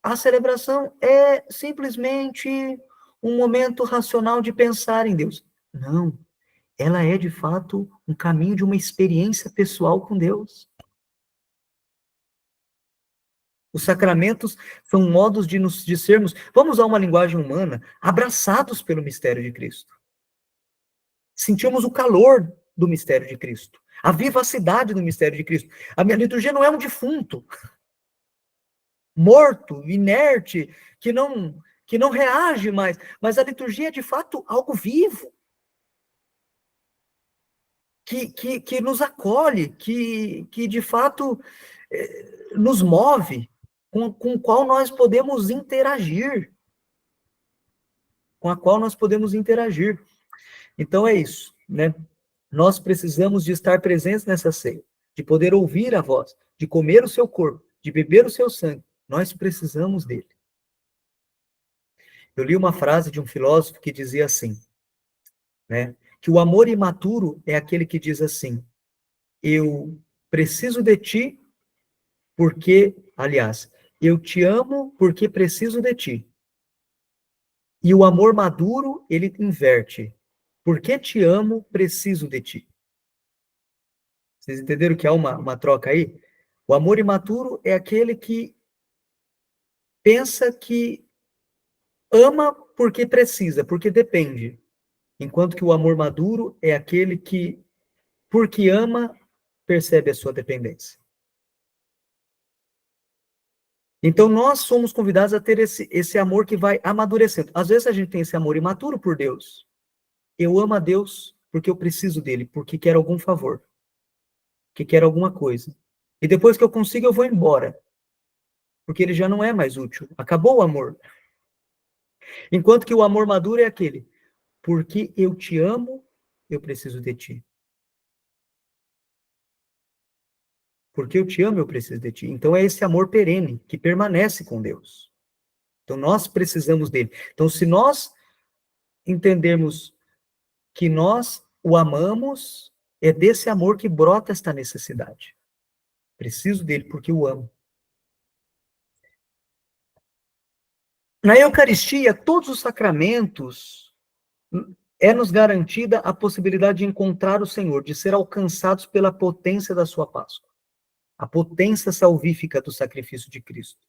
A celebração é simplesmente um momento racional de pensar em Deus. Não. Ela é, de fato, um caminho de uma experiência pessoal com Deus. Os sacramentos são modos de sermos, vamos usar uma linguagem humana, abraçados pelo mistério de Cristo. Sentimos o calor do mistério de Cristo, a vivacidade do mistério de Cristo. A minha liturgia não é um defunto, morto, inerte, que não reage mais, mas a liturgia é, de fato, algo vivo. Que nos acolhe, que de fato nos move, com o qual nós podemos interagir. Com a qual nós podemos interagir. Então é isso, né? Nós precisamos de estar presentes nessa ceia, de poder ouvir a voz, de comer o seu corpo, de beber o seu sangue. Nós precisamos dele. Eu li uma frase de um filósofo que dizia assim, né? Que o amor imaturo é aquele que diz assim: eu preciso de ti porque, aliás, eu te amo porque preciso de ti. E o amor maduro, ele inverte. Porque te amo, preciso de ti. Vocês entenderam que há uma troca aí? O amor imaturo é aquele que pensa que ama porque precisa, porque depende. Enquanto que o amor maduro é aquele que, porque ama, percebe a sua dependência. Então, nós somos convidados a ter esse amor que vai amadurecendo. Às vezes, a gente tem esse amor imaturo por Deus. Eu amo a Deus porque eu preciso dele, porque quero algum favor, que quero alguma coisa. E depois que eu consigo, eu vou embora, porque ele já não é mais útil. Acabou o amor. Enquanto que o amor maduro é aquele, porque eu te amo, eu preciso de ti. Porque eu te amo, eu preciso de ti. Então, é esse amor perene, que permanece com Deus. Então, nós precisamos dele. Então, se nós entendermos que nós o amamos, é desse amor que brota esta necessidade. Preciso dele porque o amo. Na Eucaristia, todos os sacramentos é-nos garantida a possibilidade de encontrar o Senhor, de ser alcançados pela potência da sua Páscoa. A potência salvífica do sacrifício de Cristo.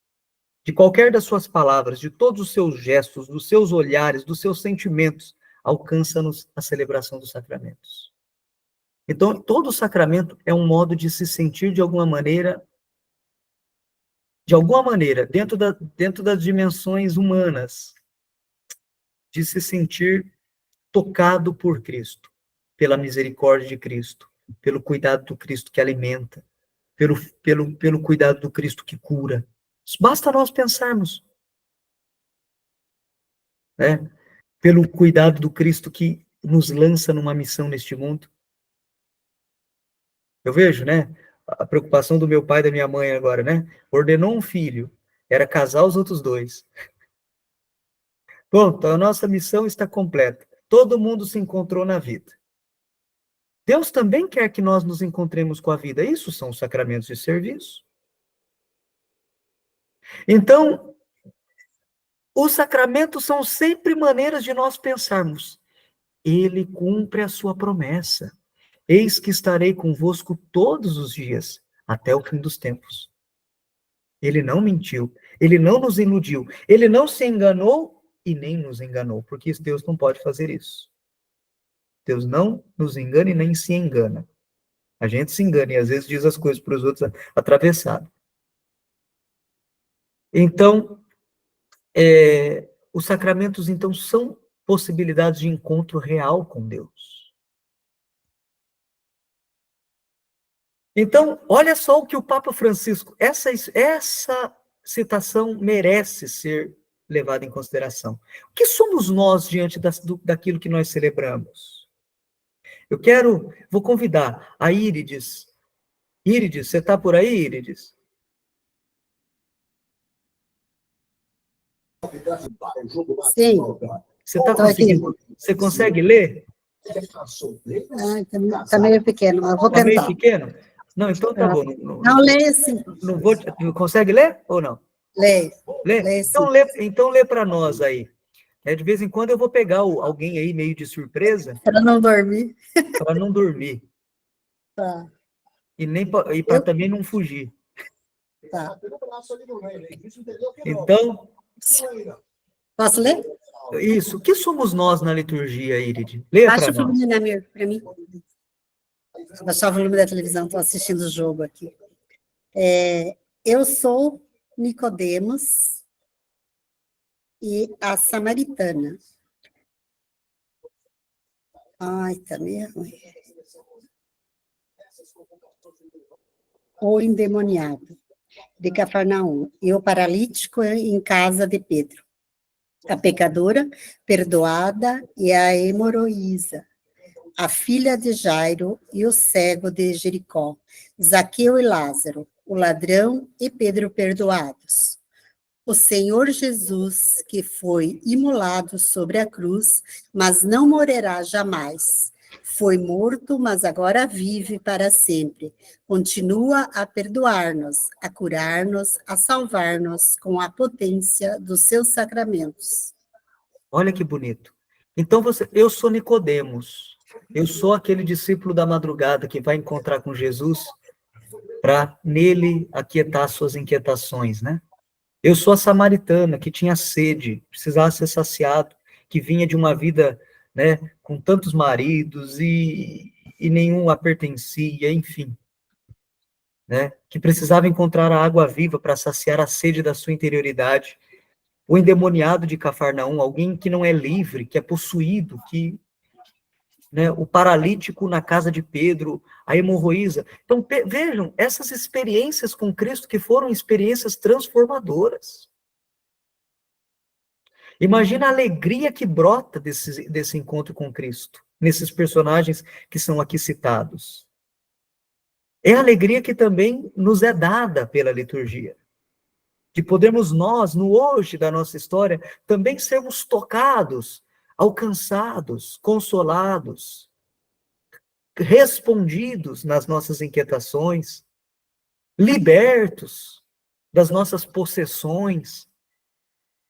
De qualquer das suas palavras, de todos os seus gestos, dos seus olhares, dos seus sentimentos, alcança-nos a celebração dos sacramentos. Então, todo sacramento é um modo de se sentir de alguma maneira, dentro das dimensões humanas, de se sentir tocado por Cristo, pela misericórdia de Cristo, pelo cuidado do Cristo que alimenta, pelo cuidado do Cristo que cura. Basta nós pensarmos, né? Pelo cuidado do Cristo que nos lança numa missão neste mundo. Eu vejo, né? A preocupação do meu pai e da minha mãe agora, né? Ordenou um filho, era casar os outros dois. Pronto, a nossa missão está completa. Todo mundo se encontrou na vida. Deus também quer que nós nos encontremos com a vida. Isso são os sacramentos de serviço. Então, os sacramentos são sempre maneiras de nós pensarmos. Ele cumpre a sua promessa. Eis que estarei convosco todos os dias, até o fim dos tempos. Ele não mentiu, ele não nos iludiu, ele não se enganou e nem nos enganou, porque Deus não pode fazer isso. Deus não nos engana e nem se engana. A gente se engana e às vezes diz as coisas para os outros atravessado. Então, os sacramentos, então, são possibilidades de encontro real com Deus. Então, olha só o que o Papa Francisco, essa citação merece ser levada em consideração. O que somos nós diante daquilo que nós celebramos? Vou convidar a Írides. Írides, você está por aí, Írides? Sim. Você está conseguindo? Você consegue ler? Está meio pequeno, eu vou Está meio tentar. pequeno? Não, então tá bom. Não, leia sim. Não consegue ler ou não? Leia. Lê? Leia sim. Então lê para nós aí. De vez em quando eu vou pegar alguém aí meio de surpresa. Para não dormir. Para não dormir. Tá. E para também não fugir. Tá. Então. Posso ler? Isso. O que somos nós na liturgia, Iride? Lê para Baixa o nós. volume na minha, para mim. Vou baixar o volume da televisão, estou assistindo o jogo aqui. Eu sou Nicodemos e a samaritana. Ai, tá meio ruim. O endemoniado de Cafarnaum e o paralítico em casa de Pedro. A pecadora perdoada e a hemorroísa, a filha de Jairo e o cego de Jericó, Zaqueu e Lázaro, o ladrão e Pedro perdoados. O Senhor Jesus, que foi imolado sobre a cruz, mas não morrerá jamais. Foi morto, mas agora vive para sempre. Continua a perdoar-nos, a curar-nos, a salvar-nos com a potência dos seus sacramentos. Olha que bonito. Então, eu sou Nicodemos. Eu sou aquele discípulo da madrugada que vai encontrar com Jesus para nele aquietar suas inquietações, né? Eu sou a samaritana que tinha sede, precisava ser saciado, que vinha de uma vida, né, com tantos maridos e nenhum a pertencia, enfim, né? Que precisava encontrar a água viva para saciar a sede da sua interioridade. O endemoniado de Cafarnaum, alguém que não é livre, que é possuído, né, o paralítico na casa de Pedro, a hemorroísa. Então, vejam, essas experiências com Cristo que foram experiências transformadoras. Imagina a alegria que brota desse encontro com Cristo, nesses personagens que são aqui citados. É a alegria que também nos é dada pela liturgia. De podermos nós, no hoje da nossa história, também sermos tocados, alcançados, consolados, respondidos nas nossas inquietações, libertos das nossas possessões,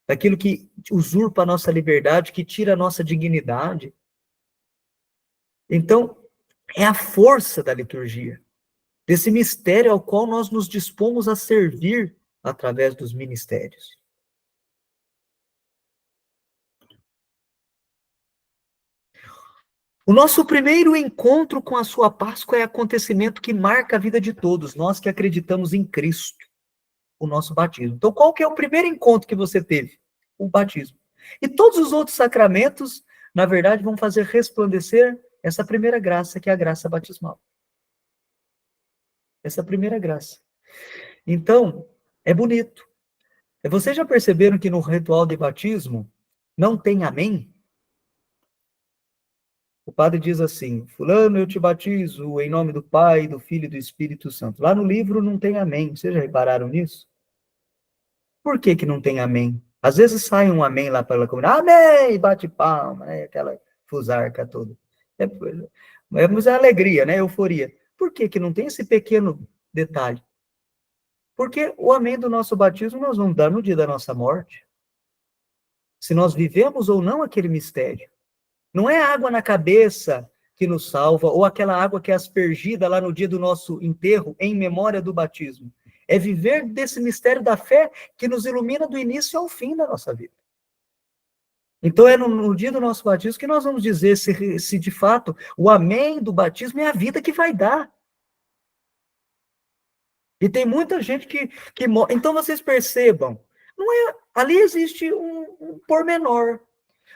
daquilo que usurpa a nossa liberdade, que tira a nossa dignidade. Então, é a força da liturgia, desse mistério ao qual nós nos dispomos a servir através dos ministérios. O nosso primeiro encontro com a sua Páscoa é acontecimento que marca a vida de todos, nós que acreditamos em Cristo, o nosso batismo. Então, qual que é o primeiro encontro que você teve? O batismo. E todos os outros sacramentos, na verdade, vão fazer resplandecer essa primeira graça, que é a graça batismal. Essa primeira graça. Então, é bonito. Vocês já perceberam que no ritual de batismo não tem amém? O padre diz assim: fulano, eu te batizo em nome do Pai, do Filho e do Espírito Santo. Lá no livro não tem amém. Vocês já repararam nisso? Por que que não tem amém? Às vezes sai um amém lá pela comunidade, amém, bate palma, né? Aquela fusarca toda. Mas é alegria, né? Euforia. Por que que não tem esse pequeno detalhe? Porque o amém do nosso batismo nós vamos dar no dia da nossa morte. Se nós vivemos ou não aquele mistério. Não é a água na cabeça que nos salva, ou aquela água que é aspergida lá no dia do nosso enterro, em memória do batismo. É viver desse mistério da fé que nos ilumina do início ao fim da nossa vida. Então é no dia do nosso batismo que nós vamos dizer se de fato o amém do batismo é a vida que vai dar. E tem muita gente que então vocês percebam, ali existe um pormenor.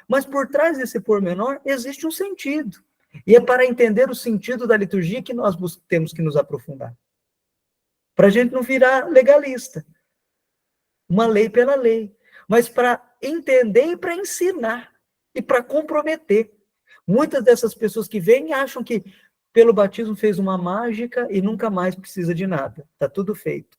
Mas por trás desse pormenor existe um sentido. E é para entender o sentido da liturgia que nós temos que nos aprofundar. Para a gente não virar legalista. Uma lei pela lei. Mas para entender e para ensinar. E para comprometer. Muitas dessas pessoas que vêm acham que pelo batismo fez uma mágica e nunca mais precisa de nada. Está tudo feito.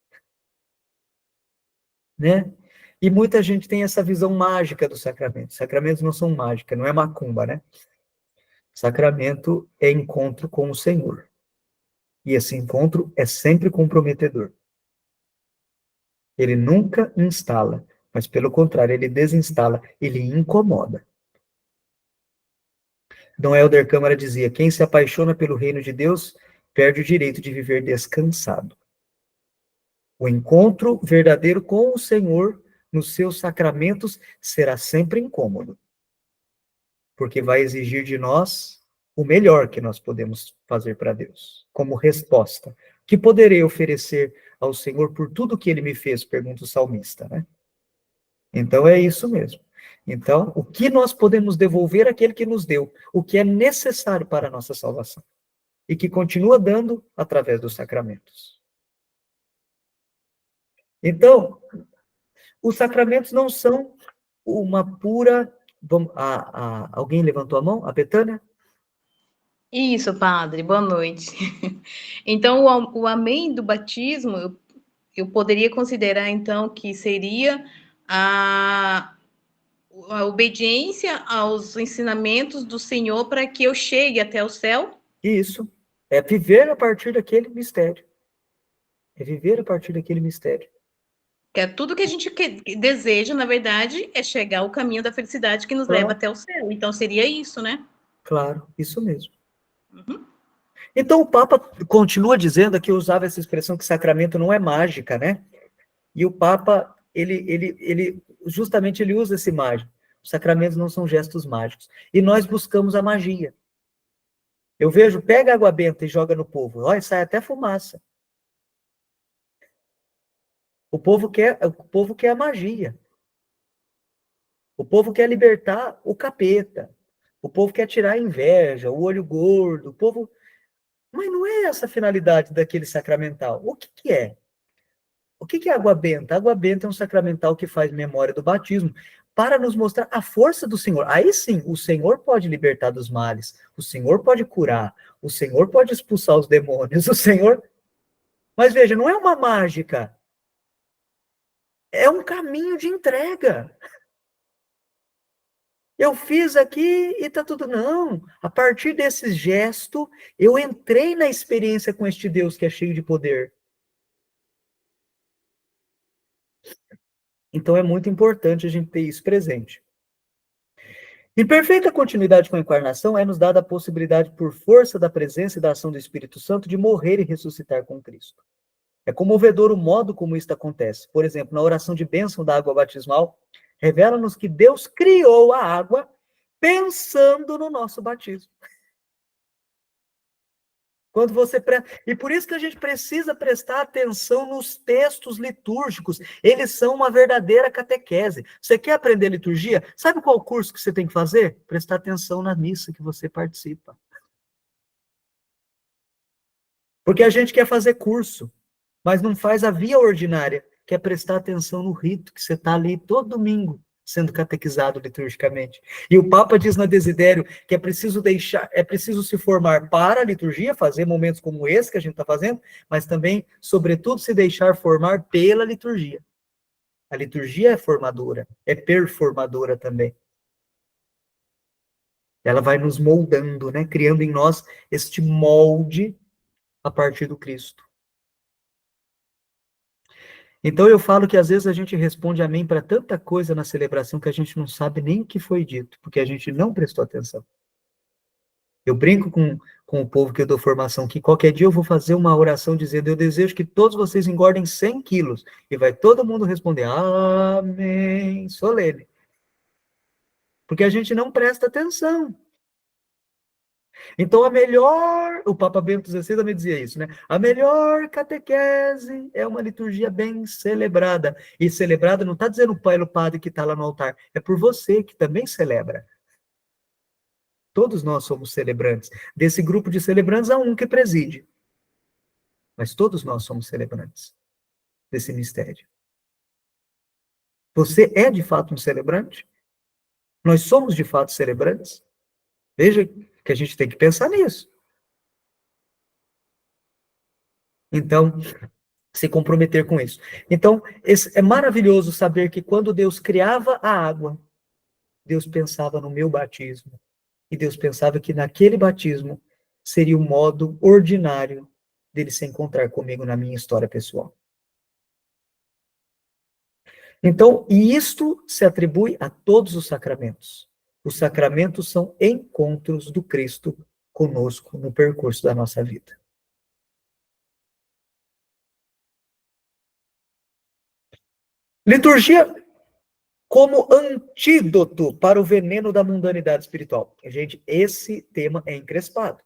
Né? E muita gente tem essa visão mágica dos sacramentos. Sacramentos não são mágica, não é macumba, né? Sacramento é encontro com o Senhor. E esse encontro é sempre comprometedor. Ele nunca instala, mas pelo contrário, ele desinstala, ele incomoda. Dom Helder Câmara dizia: quem se apaixona pelo reino de Deus perde o direito de viver descansado. O encontro verdadeiro com o Senhor nos seus sacramentos será sempre incômodo, porque vai exigir de nós o melhor que nós podemos fazer para Deus, como resposta. Que poderei oferecer ao Senhor por tudo que Ele me fez? Pergunta o salmista, né? Então é isso mesmo. Então, o que nós podemos devolver àquele que nos deu, o que é necessário para a nossa salvação, e que continua dando através dos sacramentos. Então, os sacramentos não são uma pura... alguém levantou a mão? A Betânia? Isso, padre, boa noite. Então, o amém do batismo, eu poderia considerar, então, que seria a obediência aos ensinamentos do Senhor para que eu chegue até o céu? Isso. É viver a partir daquele mistério. É viver a partir daquele mistério. Que é tudo que a gente deseja, na verdade, é chegar ao caminho da felicidade que nos leva até o céu. Então, seria isso, né? Claro, isso mesmo. Uhum. Então, o Papa continua dizendo que usava essa expressão que sacramento não é mágica, né? E o Papa, justamente ele usa esse mágico. Os sacramentos não são gestos mágicos. E nós buscamos a magia. Eu vejo, pega água benta e joga no povo. Olha, sai até fumaça. O povo quer a magia. O povo quer libertar o capeta. O povo quer tirar a inveja, o olho gordo. O povo... Mas não é essa a finalidade daquele sacramental. O que é? O que é água benta? Água benta é um sacramental que faz memória do batismo para nos mostrar a força do Senhor. Aí sim, o Senhor pode libertar dos males, o Senhor pode curar, o Senhor pode expulsar os demônios, o Senhor... Mas veja, não é uma mágica. É um caminho de entrega. Eu fiz aqui e tá tudo... Não. A partir desse gesto, eu entrei na experiência com este Deus que é cheio de poder. Então é muito importante a gente ter isso presente. Em perfeita continuidade com a encarnação, é nos dada a possibilidade, por força da presença e da ação do Espírito Santo, de morrer e ressuscitar com Cristo. É comovedor o modo como isso acontece. Por exemplo, na oração de bênção da água batismal, revela-nos que Deus criou a água pensando no nosso batismo. Quando você E por isso que a gente precisa prestar atenção nos textos litúrgicos. Eles são uma verdadeira catequese. Você quer aprender liturgia? Sabe qual curso que você tem que fazer? Prestar atenção na missa que você participa. Porque a gente quer fazer curso, mas não faz a via ordinária, que é prestar atenção no rito, que você está ali todo domingo sendo catequizado liturgicamente. E o Papa diz na Desidério que é preciso se formar para a liturgia, fazer momentos como esse que a gente está fazendo, mas também, sobretudo, se deixar formar pela liturgia. A liturgia é formadora, é performadora também. Ela vai nos moldando, né? Criando em nós este molde a partir do Cristo. Então eu falo que às vezes a gente responde amém para tanta coisa na celebração que a gente não sabe nem o que foi dito, porque a gente não prestou atenção. Eu brinco com o povo que eu dou formação, que qualquer dia eu vou fazer uma oração dizendo: eu desejo que todos vocês engordem 100 quilos. E vai todo mundo responder amém, solene. Porque a gente não presta atenção. Então, o Papa Bento XVI também dizia isso, né? A melhor catequese é uma liturgia bem celebrada. E celebrada não está dizendo pelo padre que está lá no altar, é por você que também celebra. Todos nós somos celebrantes. Desse grupo de celebrantes, há um que preside. Mas todos nós somos celebrantes desse mistério. Você é, de fato, um celebrante? Nós somos, de fato, celebrantes? Veja que a gente tem que pensar nisso. Então, se comprometer com isso. Então, é maravilhoso saber que quando Deus criava a água, Deus pensava no meu batismo. E Deus pensava que naquele batismo seria o modo ordinário dele se encontrar comigo na minha história pessoal. Então, e isto se atribui a todos os sacramentos. Os sacramentos são encontros do Cristo conosco no percurso da nossa vida. Liturgia como antídoto para o veneno da mundanidade espiritual. Gente, esse tema é encrespado.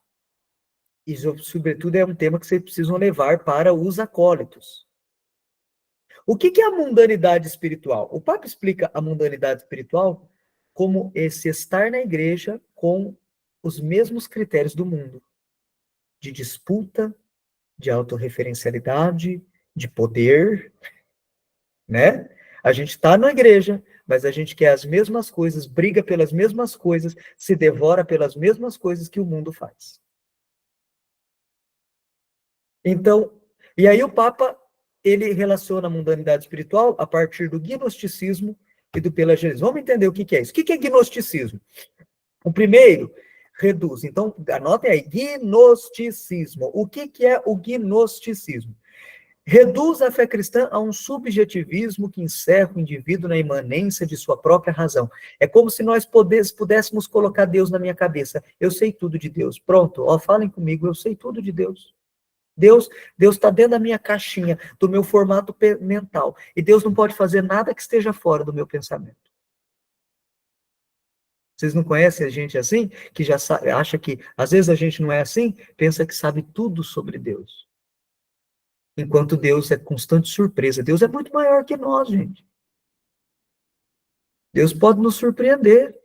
E, sobretudo, é um tema que vocês precisam levar para os acólitos. O que é a mundanidade espiritual? O Papa explica a mundanidade espiritual como esse estar na igreja com os mesmos critérios do mundo. De disputa, de autorreferencialidade, de poder, né? A gente está na igreja, mas a gente quer as mesmas coisas, briga pelas mesmas coisas, se devora pelas mesmas coisas que o mundo faz. Então, e aí o Papa, ele relaciona a mundanidade espiritual a partir do gnosticismo e do pelagianismo. Vamos entender o que é isso. O que é gnosticismo? O primeiro, reduz. Então, anotem aí, gnosticismo. O que é o gnosticismo? Reduz a fé cristã a um subjetivismo que encerra o indivíduo na imanência de sua própria razão. É como se nós pudéssemos colocar Deus na minha cabeça. Eu sei tudo de Deus. Pronto, ó, falem comigo, eu sei tudo de Deus. Deus está dentro da minha caixinha, do meu formato mental. E Deus não pode fazer nada que esteja fora do meu pensamento. Vocês não conhecem a gente assim? Que já acha que, às vezes a gente não é assim, pensa que sabe tudo sobre Deus. Enquanto Deus é constante surpresa. Deus é muito maior que nós, gente. Deus pode nos surpreender.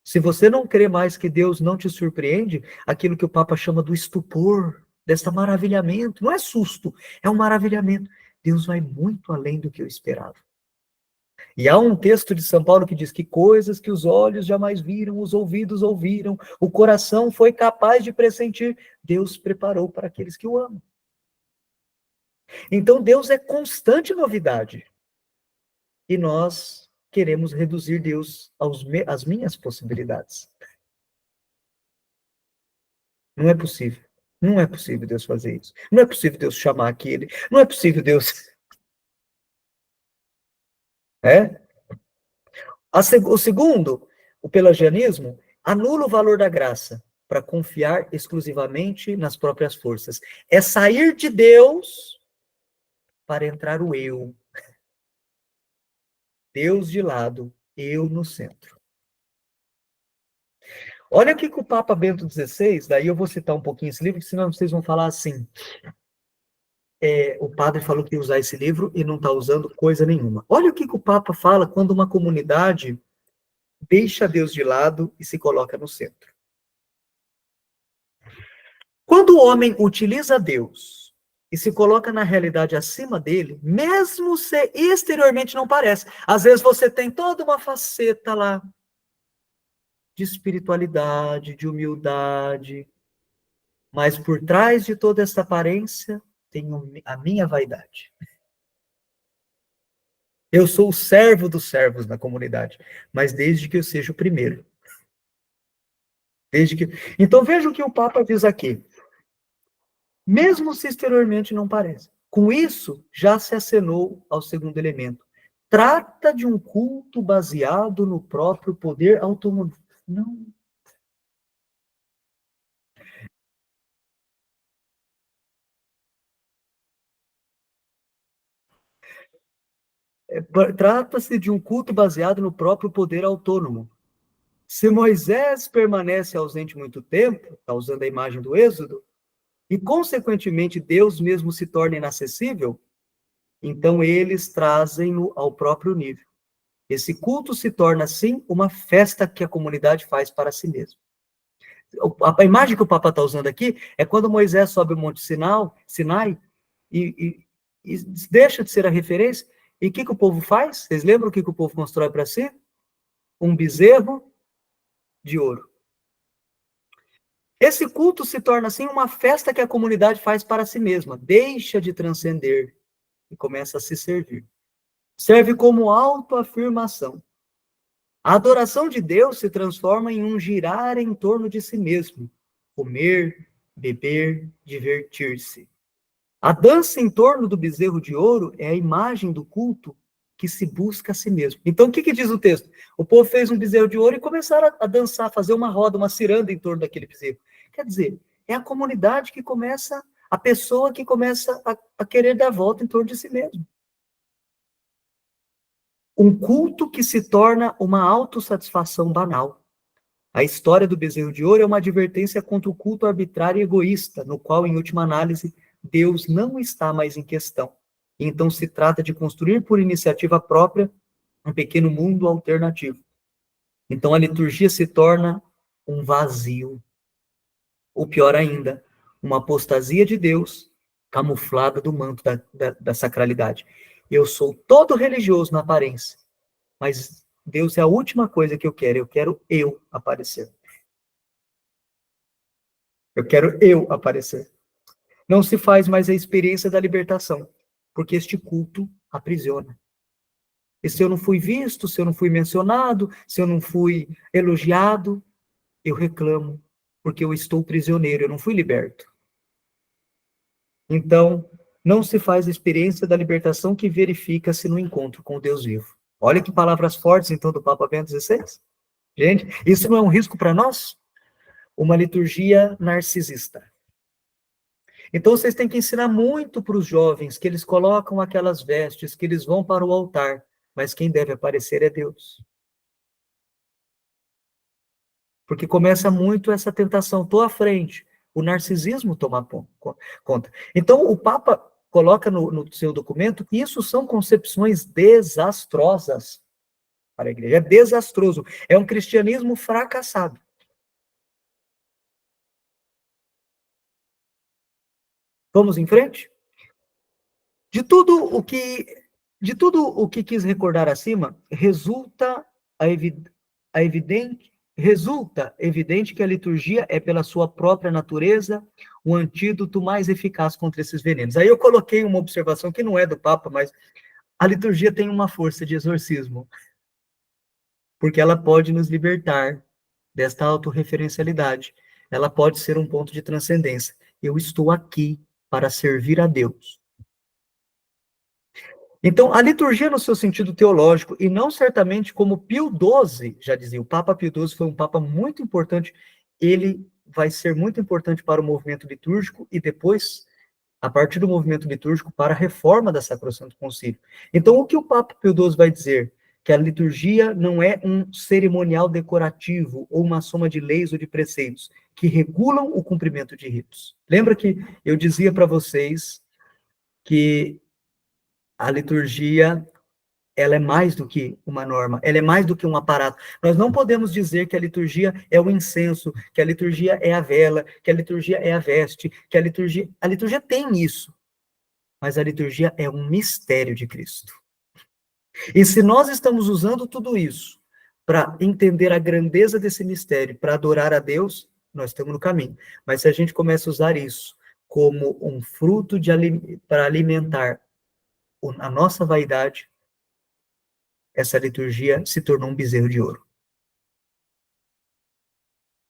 Se você não crê mais que Deus não te surpreende, aquilo que o Papa chama do estupor, desta maravilhamento, não é susto, é um maravilhamento. Deus vai muito além do que eu esperava. E há um texto de São Paulo que diz que coisas que os olhos jamais viram, os ouvidos ouviram, o coração foi capaz de pressentir, Deus preparou para aqueles que o amam. Então Deus é constante novidade. E nós queremos reduzir Deus às minhas possibilidades. Não é possível. Não é possível Deus fazer isso. Não é possível Deus chamar aquele. Não é possível Deus... O segundo, o pelagianismo, anula o valor da graça para confiar exclusivamente nas próprias forças. É sair de Deus para entrar o eu. Deus de lado, eu no centro. Olha o que o Papa Bento XVI, daí eu vou citar um pouquinho esse livro, senão vocês vão falar assim. O padre falou que ia usar esse livro e não está usando coisa nenhuma. Olha o que o Papa fala quando uma comunidade deixa Deus de lado e se coloca no centro. Quando o homem utiliza Deus e se coloca na realidade acima dele, mesmo se exteriormente não parece, às vezes você tem toda uma faceta lá de espiritualidade, de humildade, mas por trás de toda essa aparência tem a minha vaidade. Eu sou o servo dos servos na comunidade, mas desde que eu seja o primeiro. Então veja o que o Papa diz aqui. Mesmo se exteriormente não parece. Com isso, já se acenou ao segundo elemento. Trata de um culto baseado no próprio poder autônomo. Não. Trata-se de um culto baseado no próprio poder autônomo. Se Moisés permanece ausente muito tempo, está usando a imagem do Êxodo, e, consequentemente, Deus mesmo se torna inacessível, então eles trazem-no ao próprio nível. Esse culto se torna, assim, uma festa que a comunidade faz para si mesma. A imagem que o Papa está usando aqui é quando Moisés sobe o Monte Sinai e deixa de ser a referência. E o que o povo faz? Vocês lembram o que o povo constrói para si? Um bezerro de ouro. Esse culto se torna, assim, uma festa que a comunidade faz para si mesma. Deixa de transcender e começa a se servir. Serve como autoafirmação. A adoração de Deus se transforma em um girar em torno de si mesmo. Comer, beber, divertir-se. A dança em torno do bezerro de ouro é a imagem do culto que se busca a si mesmo. Então, o que diz o texto? O povo fez um bezerro de ouro e começaram a dançar, fazer uma roda, uma ciranda em torno daquele bezerro. Quer dizer, é a comunidade que começa, a pessoa que começa a querer dar volta em torno de si mesmo. Um culto que se torna uma autossatisfação banal. A história do bezerro de ouro é uma advertência contra o culto arbitrário e egoísta, no qual, em última análise, Deus não está mais em questão. Então se trata de construir por iniciativa própria um pequeno mundo alternativo. Então a liturgia se torna um vazio. Ou pior ainda, uma apostasia de Deus camuflada do manto da sacralidade. Eu sou todo religioso na aparência, mas Deus é a última coisa que eu quero eu aparecer. Eu quero eu aparecer. Não se faz mais a experiência da libertação, porque este culto aprisiona. E se eu não fui visto, se eu não fui mencionado, se eu não fui elogiado, eu reclamo, porque eu estou prisioneiro, eu não fui liberto. Então, não se faz a experiência da libertação que verifica-se no encontro com o Deus vivo. Olha que palavras fortes, então, do Papa Bento XVI. Gente, isso não é um risco para nós? Uma liturgia narcisista. Então, vocês têm que ensinar muito para os jovens que eles colocam aquelas vestes, que eles vão para o altar, mas quem deve aparecer é Deus. Porque começa muito essa tentação, estou à frente, o narcisismo toma conta. Então, o Papa coloca no seu documento que isso são concepções desastrosas para a igreja. É desastroso. É um cristianismo fracassado. Vamos em frente? De tudo o que quis recordar acima, resulta evidente que a liturgia é, pela sua própria natureza, o antídoto mais eficaz contra esses venenos. Aí eu coloquei uma observação que não é do Papa, mas a liturgia tem uma força de exorcismo, porque ela pode nos libertar desta autorreferencialidade. Ela pode ser um ponto de transcendência. Eu estou aqui para servir a Deus. Então, a liturgia no seu sentido teológico, e não certamente como Pio XII já dizia, o Papa Pio XII foi um Papa muito importante, ele vai ser muito importante para o movimento litúrgico e depois, a partir do movimento litúrgico, para a reforma da Sacrosanto Concílio. Então, o que o Papa Pio XII vai dizer? Que a liturgia não é um cerimonial decorativo ou uma soma de leis ou de preceitos que regulam o cumprimento de ritos. Lembra que eu dizia para vocês que a liturgia, ela é mais do que uma norma, ela é mais do que um aparato. Nós não podemos dizer que a liturgia é o incenso, que a liturgia é a vela, que a liturgia é a veste, que a liturgia tem isso, mas a liturgia é um mistério de Cristo. E se nós estamos usando tudo isso para entender a grandeza desse mistério, para adorar a Deus, nós estamos no caminho. Mas se a gente começa a usar isso como um fruto para alimentar a nossa vaidade, essa liturgia se tornou um bezerro de ouro.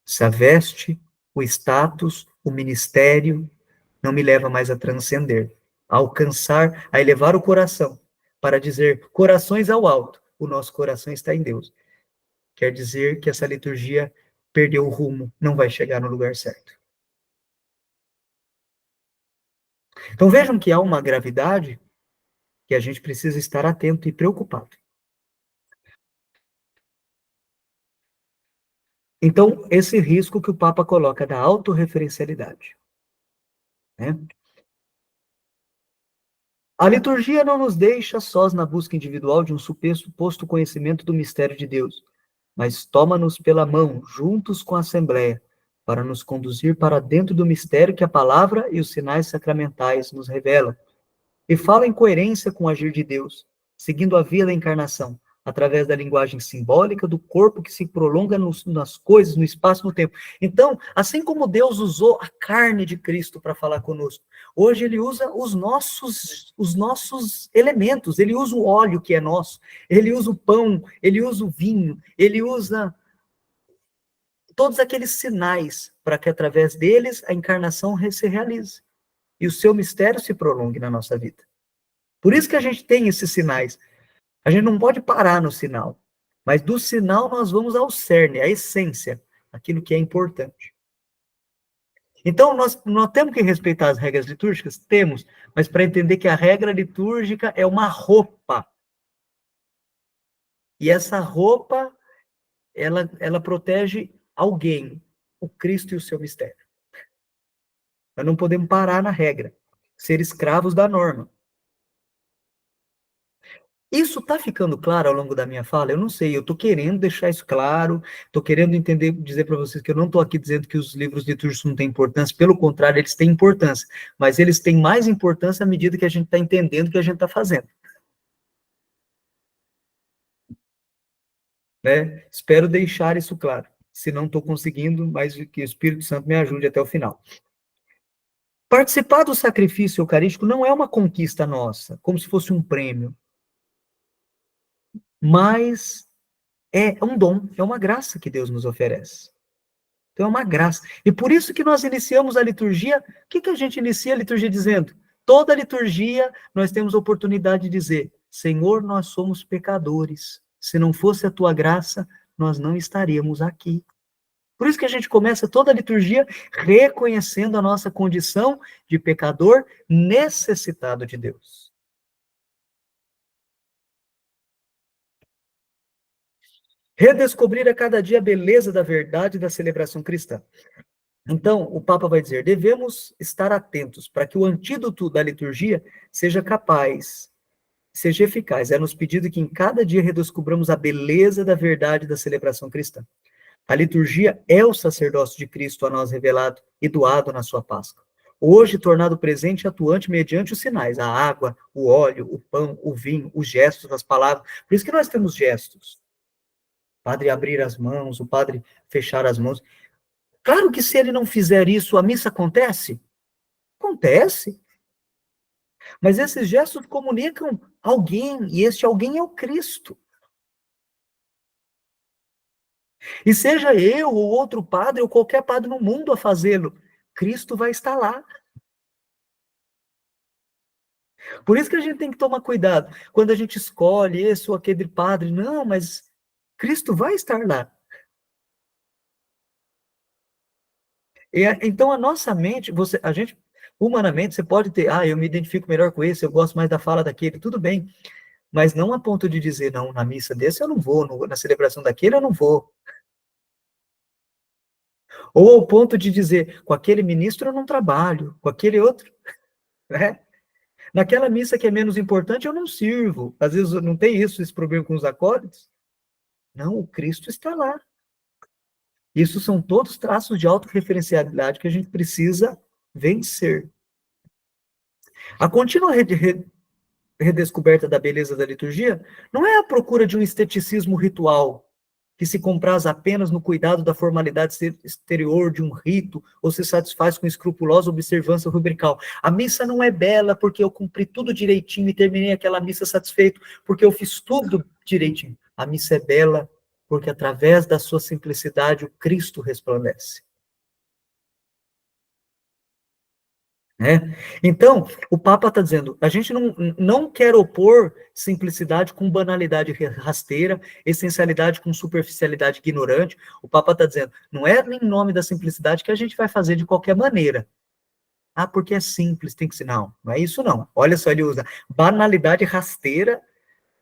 Se a veste, o status, o ministério não me leva mais a transcender, a alcançar, a elevar o coração, para dizer corações ao alto, o nosso coração está em Deus. Quer dizer que essa liturgia perdeu o rumo, não vai chegar no lugar certo. Então vejam que há uma gravidade que a gente precisa estar atento e preocupado. Então, esse risco que o Papa coloca da autorreferencialidade. Né? A liturgia não nos deixa sós na busca individual de um suposto conhecimento do mistério de Deus, mas toma-nos pela mão, juntos com a Assembleia, para nos conduzir para dentro do mistério que a palavra e os sinais sacramentais nos revelam, e fala em coerência com o agir de Deus, seguindo a via da encarnação, através da linguagem simbólica do corpo que se prolonga nas coisas, no espaço e no tempo. Então, assim como Deus usou a carne de Cristo para falar conosco, hoje ele usa os nossos elementos, ele usa o óleo que é nosso, ele usa o pão, ele usa o vinho, ele usa todos aqueles sinais para que através deles a encarnação se realize e o seu mistério se prolongue na nossa vida. Por isso que a gente tem esses sinais. A gente não pode parar no sinal, mas do sinal nós vamos ao cerne, à essência, aquilo que é importante. Então, nós temos que respeitar as regras litúrgicas? Temos, mas para entender que a regra litúrgica é uma roupa. E essa roupa, ela protege alguém, o Cristo e o seu mistério. Nós não podemos parar na regra, ser escravos da norma. Isso está ficando claro ao longo da minha fala? Eu não sei, eu estou querendo deixar isso claro, estou querendo entender, dizer para vocês que eu não estou aqui dizendo que os livros litúrgicos não têm importância, pelo contrário, eles têm importância, mas eles têm mais importância à medida que a gente está entendendo o que a gente está fazendo. Né? Espero deixar isso claro. Se não estou conseguindo, mas que o Espírito Santo me ajude até o final. Participar do sacrifício eucarístico não é uma conquista nossa, como se fosse um prêmio, mas é um dom, é uma graça que Deus nos oferece. Então é uma graça. E por isso que nós iniciamos a liturgia. O que a gente inicia a liturgia dizendo? Toda a liturgia nós temos a oportunidade de dizer: Senhor, nós somos pecadores. Se não fosse a tua graça, nós não estaríamos aqui. Por isso que a gente começa toda a liturgia reconhecendo a nossa condição de pecador necessitado de Deus. Redescobrir a cada dia a beleza da verdade da celebração cristã. Então, o Papa vai dizer, devemos estar atentos para que o antídoto da liturgia seja capaz, seja eficaz. É nos pedido que em cada dia redescobramos a beleza da verdade da celebração cristã. A liturgia é o sacerdócio de Cristo a nós revelado e doado na sua Páscoa. Hoje tornado presente e atuante mediante os sinais, a água, o óleo, o pão, o vinho, os gestos, as palavras. Por isso que nós temos gestos. O padre abrir as mãos, o padre fechar as mãos. Claro que se ele não fizer isso, a missa acontece? Acontece. Mas esses gestos comunicam alguém, e este alguém é o Cristo. E seja eu, ou outro padre, ou qualquer padre no mundo a fazê-lo, Cristo vai estar lá. Por isso que a gente tem que tomar cuidado. Quando a gente escolhe esse ou aquele padre, não, mas Cristo vai estar lá. Então a nossa mente, a gente, humanamente, você pode ter, eu me identifico melhor com esse, eu gosto mais da fala daquele, tudo bem. Mas não a ponto de dizer, não, na missa desse eu não vou, na celebração daquele eu não vou. Ou ao ponto de dizer, com aquele ministro eu não trabalho, com aquele outro, né? Naquela missa que é menos importante eu não sirvo. Às vezes não tem esse problema com os acólitos. Não, o Cristo está lá. Isso são todos traços de autorreferencialidade que a gente precisa vencer. A contínua redescoberta da beleza da liturgia não é a procura de um esteticismo ritual, que se compraz apenas no cuidado da formalidade exterior de um rito, ou se satisfaz com escrupulosa observância rubrical. A missa não é bela porque eu cumpri tudo direitinho e terminei aquela missa satisfeito, porque eu fiz tudo direitinho. A missa é bela porque através da sua simplicidade o Cristo resplandece. Né? Então, o Papa está dizendo, a gente não quer opor simplicidade com banalidade rasteira, essencialidade com superficialidade ignorante. O Papa está dizendo, não é em nome da simplicidade que a gente vai fazer de qualquer maneira. Porque é simples, tem que ser. Não, não é isso não. Olha só, ele usa banalidade rasteira,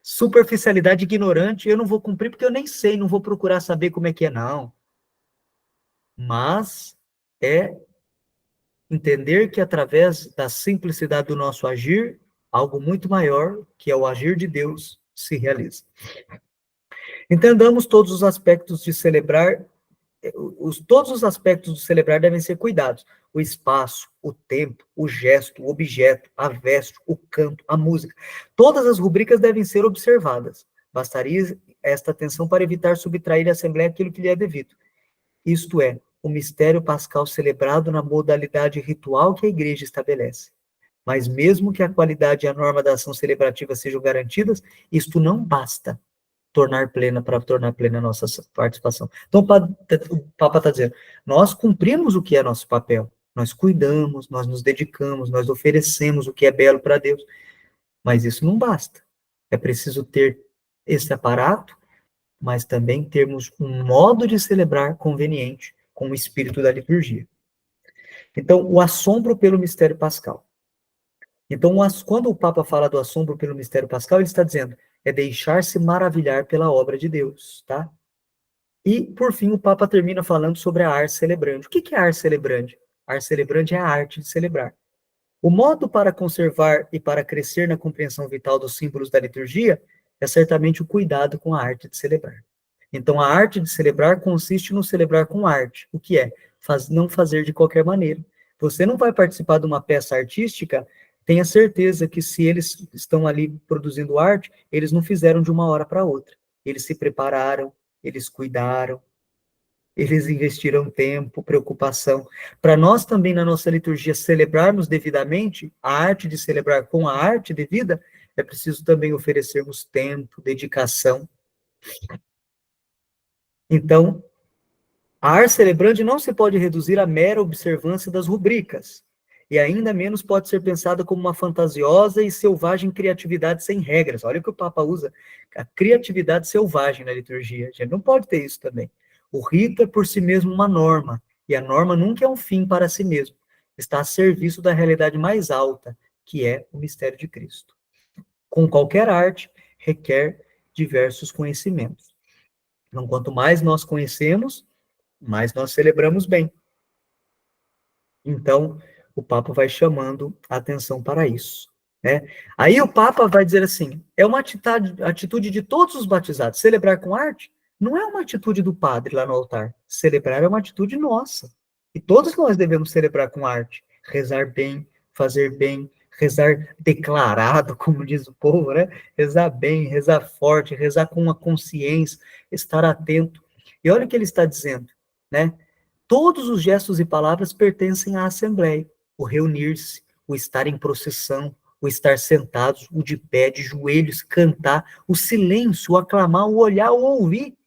superficialidade ignorante, eu não vou cumprir porque eu nem sei, não vou procurar saber como é que é, não. Mas é entender que através da simplicidade do nosso agir, algo muito maior, que é o agir de Deus, se realiza. Entendamos todos os aspectos de celebrar, todos os aspectos do celebrar devem ser cuidados. O espaço, o tempo, o gesto, o objeto, a veste, o canto, a música. Todas as rubricas devem ser observadas. Bastaria esta atenção para evitar subtrair à Assembleia aquilo que lhe é devido. Isto é, o mistério pascal celebrado na modalidade ritual que a Igreja estabelece. Mas mesmo que a qualidade e a norma da ação celebrativa sejam garantidas, isto não basta para tornar plena a nossa participação. Então, o Papa está dizendo, nós cumprimos o que é nosso papel, nós cuidamos, nós nos dedicamos, nós oferecemos o que é belo para Deus, mas isso não basta. É preciso ter esse aparato, mas também termos um modo de celebrar conveniente com o espírito da liturgia. Então, o assombro pelo mistério pascal. Então, quando o Papa fala do assombro pelo mistério pascal, ele está dizendo, é deixar-se maravilhar pela obra de Deus, tá? E, por fim, o Papa termina falando sobre a ars celebrandi. O que é ars celebrandi? Ars celebrandi é a arte de celebrar. O modo para conservar e para crescer na compreensão vital dos símbolos da liturgia é certamente o cuidado com a arte de celebrar. Então, a arte de celebrar consiste no celebrar com arte. O que é? Não fazer de qualquer maneira. Você não vai participar de uma peça artística, tenha certeza que se eles estão ali produzindo arte, eles não fizeram de uma hora para outra. Eles se prepararam, eles cuidaram, eles investiram tempo, preocupação. Para nós também, na nossa liturgia, celebrarmos devidamente, a arte de celebrar com a arte devida, é preciso também oferecermos tempo, dedicação. Então, a ars celebrandi não se pode reduzir à mera observância das rubricas, e ainda menos pode ser pensada como uma fantasiosa e selvagem criatividade sem regras. Olha o que o Papa usa, a criatividade selvagem na liturgia. A gente não pode ter isso também. O rito é por si mesmo uma norma, e a norma nunca é um fim para si mesmo. Está a serviço da realidade mais alta, que é o mistério de Cristo. Com qualquer arte, requer diversos conhecimentos. Então, quanto mais nós conhecemos, mais nós celebramos bem. Então, o Papa vai chamando a atenção para isso, né? Aí o Papa vai dizer assim, é uma atitude de todos os batizados. Celebrar com arte não é uma atitude do padre lá no altar. Celebrar é uma atitude nossa. E todos nós devemos celebrar com arte. Rezar bem, fazer bem, rezar declarado, como diz o povo, né? Rezar bem, rezar forte, rezar com uma consciência, estar atento. E olha o que ele está dizendo, né? Todos os gestos e palavras pertencem à Assembleia. O reunir-se, o estar em procissão, o estar sentados, o de pé, de joelhos, cantar, o silêncio, o aclamar, o olhar, o ouvir.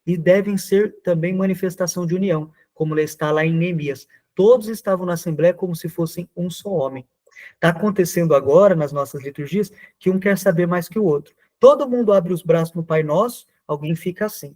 E devem ser também manifestação de união, como está lá em Neemias. Todos estavam na Assembleia como se fossem um só homem. Está acontecendo agora, nas nossas liturgias, que um quer saber mais que o outro. Todo mundo abre os braços no Pai Nosso, alguém fica assim.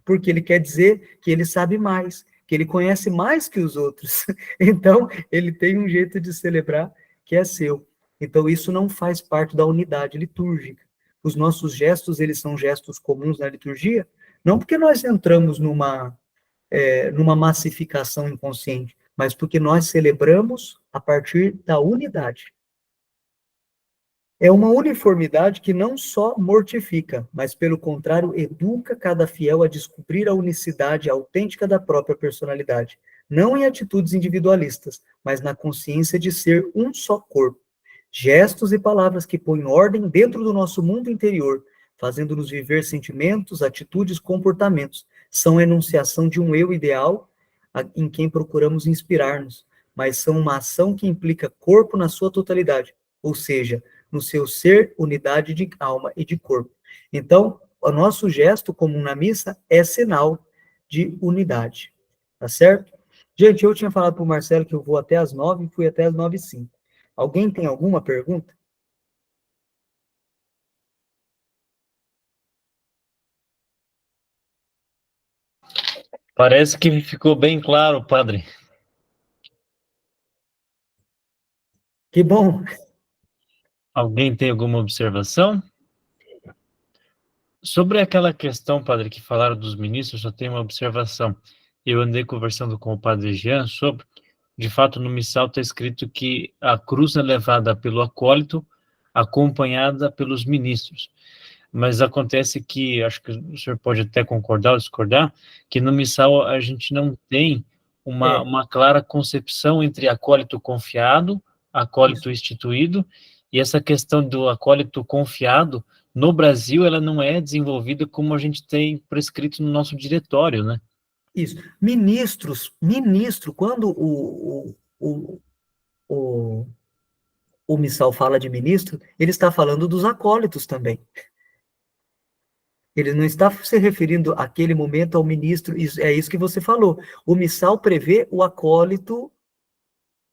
Porque ele quer dizer que ele sabe mais, que ele conhece mais que os outros. Então, ele tem um jeito de celebrar que é seu. Então, isso não faz parte da unidade litúrgica. Os nossos gestos, eles são gestos comuns na liturgia, não porque nós entramos numa massificação inconsciente, mas porque nós celebramos a partir da unidade. É uma uniformidade que não só mortifica, mas, pelo contrário, educa cada fiel a descobrir a unicidade autêntica da própria personalidade, não em atitudes individualistas, mas na consciência de ser um só corpo. Gestos e palavras que põem ordem dentro do nosso mundo interior, fazendo-nos viver sentimentos, atitudes, comportamentos, são a enunciação de um eu ideal em quem procuramos inspirar-nos, mas são uma ação que implica corpo na sua totalidade, ou seja, no seu ser, unidade de alma e de corpo. Então, o nosso gesto comum na missa é sinal de unidade, tá certo? Gente, eu tinha falado para o Marcelo que eu vou até as 9, fui até as 9h05. Alguém tem alguma pergunta? Parece que ficou bem claro, padre. Que bom. Alguém tem alguma observação? Sobre aquela questão, padre, que falaram dos ministros, só tenho uma observação. Eu andei conversando com o padre Jean sobre de fato, no missal está escrito que a cruz é levada pelo acólito, acompanhada pelos ministros. Mas acontece que, acho que o senhor pode até concordar ou discordar, que no missal a gente não tem uma clara concepção entre acólito confiado, acólito instituído, e essa questão do acólito confiado, no Brasil, ela não é desenvolvida como a gente tem prescrito no nosso diretório, né? Isso. Ministro, quando o missal fala de ministro, ele está falando dos acólitos também. Ele não está se referindo àquele momento ao ministro, é isso que você falou. O missal prevê o acólito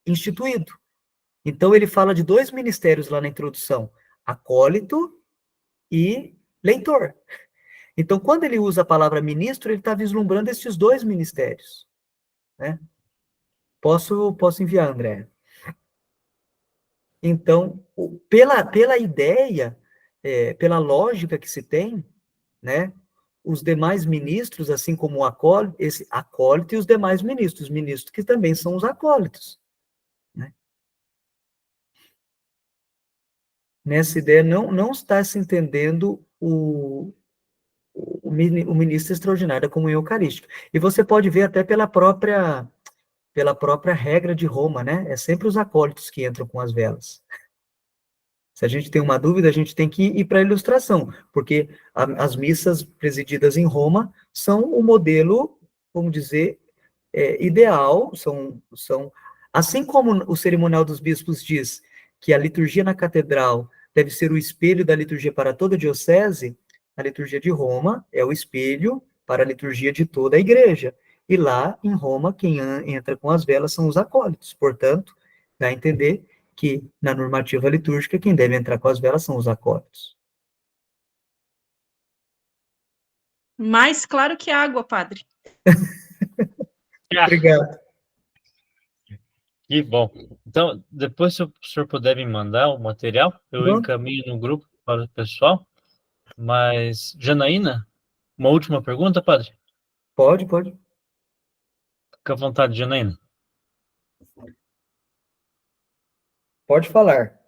instituído. Então, ele fala de dois ministérios lá na introdução, acólito e leitor. Então, quando ele usa a palavra ministro, ele está vislumbrando esses dois ministérios. Né? Posso enviar, André. Então, pela ideia, pela lógica que se tem, né, os demais ministros, assim como o acólito, esse acólito e os demais ministros que também são os acólitos. Né? Nessa ideia, não está se entendendo o ministro extraordinário da comunhão eucarística. E você pode ver até pela própria regra de Roma, né? É sempre os acólitos que entram com as velas. Se a gente tem uma dúvida, a gente tem que ir para a ilustração, porque as missas presididas em Roma são o modelo, vamos dizer, ideal, assim como o cerimonial dos bispos diz que a liturgia na catedral deve ser o espelho da liturgia para toda a diocese, a liturgia de Roma é o espelho para a liturgia de toda a igreja. E lá, em Roma, quem entra com as velas são os acólitos. Portanto, dá a entender que, na normativa litúrgica, quem deve entrar com as velas são os acólitos. Mais claro que água, padre. Obrigado. Que bom. Então, depois, se o senhor puder me mandar o material, eu Bom. encaminho no grupo para o pessoal. Mas, Janaína, uma última pergunta, padre? Pode. Fica à vontade, Janaína. Pode falar.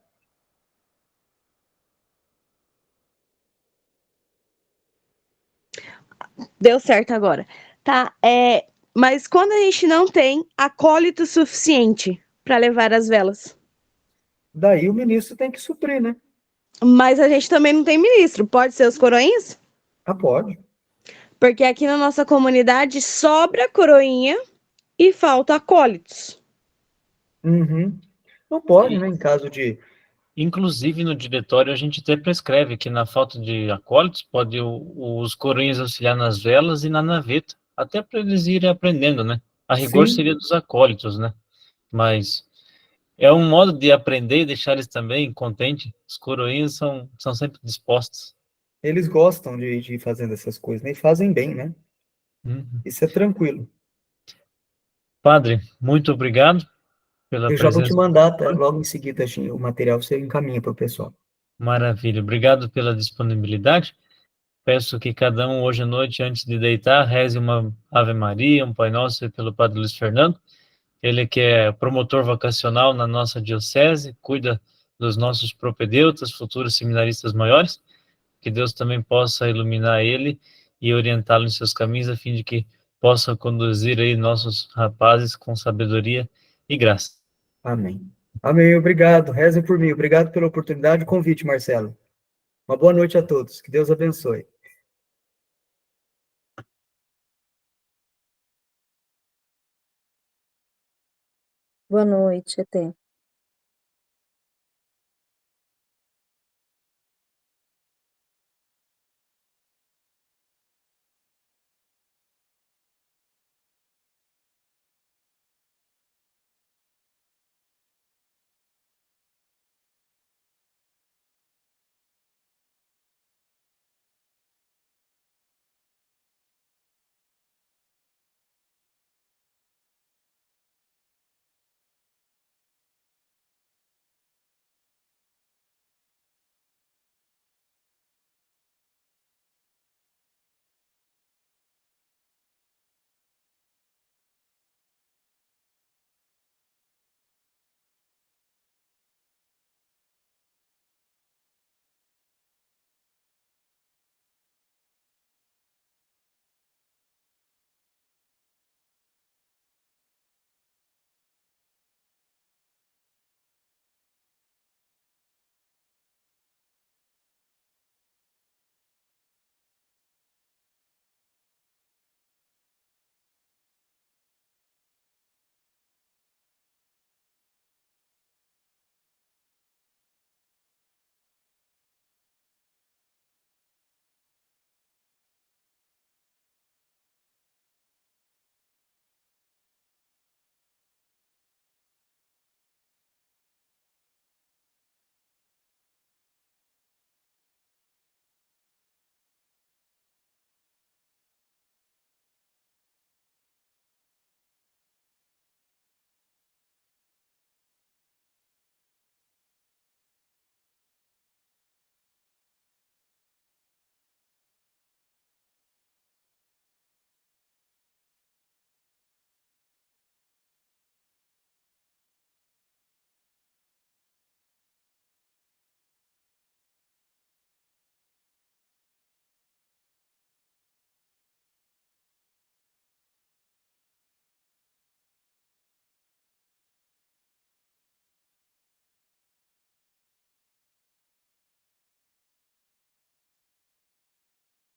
Deu certo agora. Tá, mas quando a gente não tem acólito suficiente para levar as velas? Daí o ministro tem que suprir, né? Mas a gente também não tem ministro. Pode ser os coroinhas? Ah, pode. Porque aqui na nossa comunidade sobra coroinha e falta acólitos. Uhum. Não pode, né? Em caso de... Inclusive, no diretório, a gente até prescreve que, na falta de acólitos, pode os coroinhas auxiliar nas velas e na naveta, até para eles irem aprendendo, né? A rigor Sim. seria dos acólitos, né? Mas é um modo de aprender e deixar eles também contentes. Os coroinhas são sempre dispostos. Eles gostam de ir fazendo essas coisas, né? E fazem bem, né? Uhum. Isso é tranquilo. Padre, muito obrigado pela Eu já vou te presença. mandar, tá? Logo em seguida, assim, o material você encaminha para o pessoal. Maravilha. Obrigado pela disponibilidade. Peço que cada um hoje à noite, antes de deitar, reze uma Ave Maria, um Pai Nosso pelo Padre Luiz Fernando. Ele que é promotor vocacional na nossa diocese, cuida dos nossos propedeutas, futuros seminaristas maiores. Que Deus também possa iluminar ele e orientá-lo em seus caminhos, a fim de que possa conduzir aí nossos rapazes com sabedoria e graça. Amém. Amém, obrigado. Rezem por mim. Obrigado pela oportunidade e convite, Marcelo. Uma boa noite a todos. Que Deus abençoe. Boa noite, até.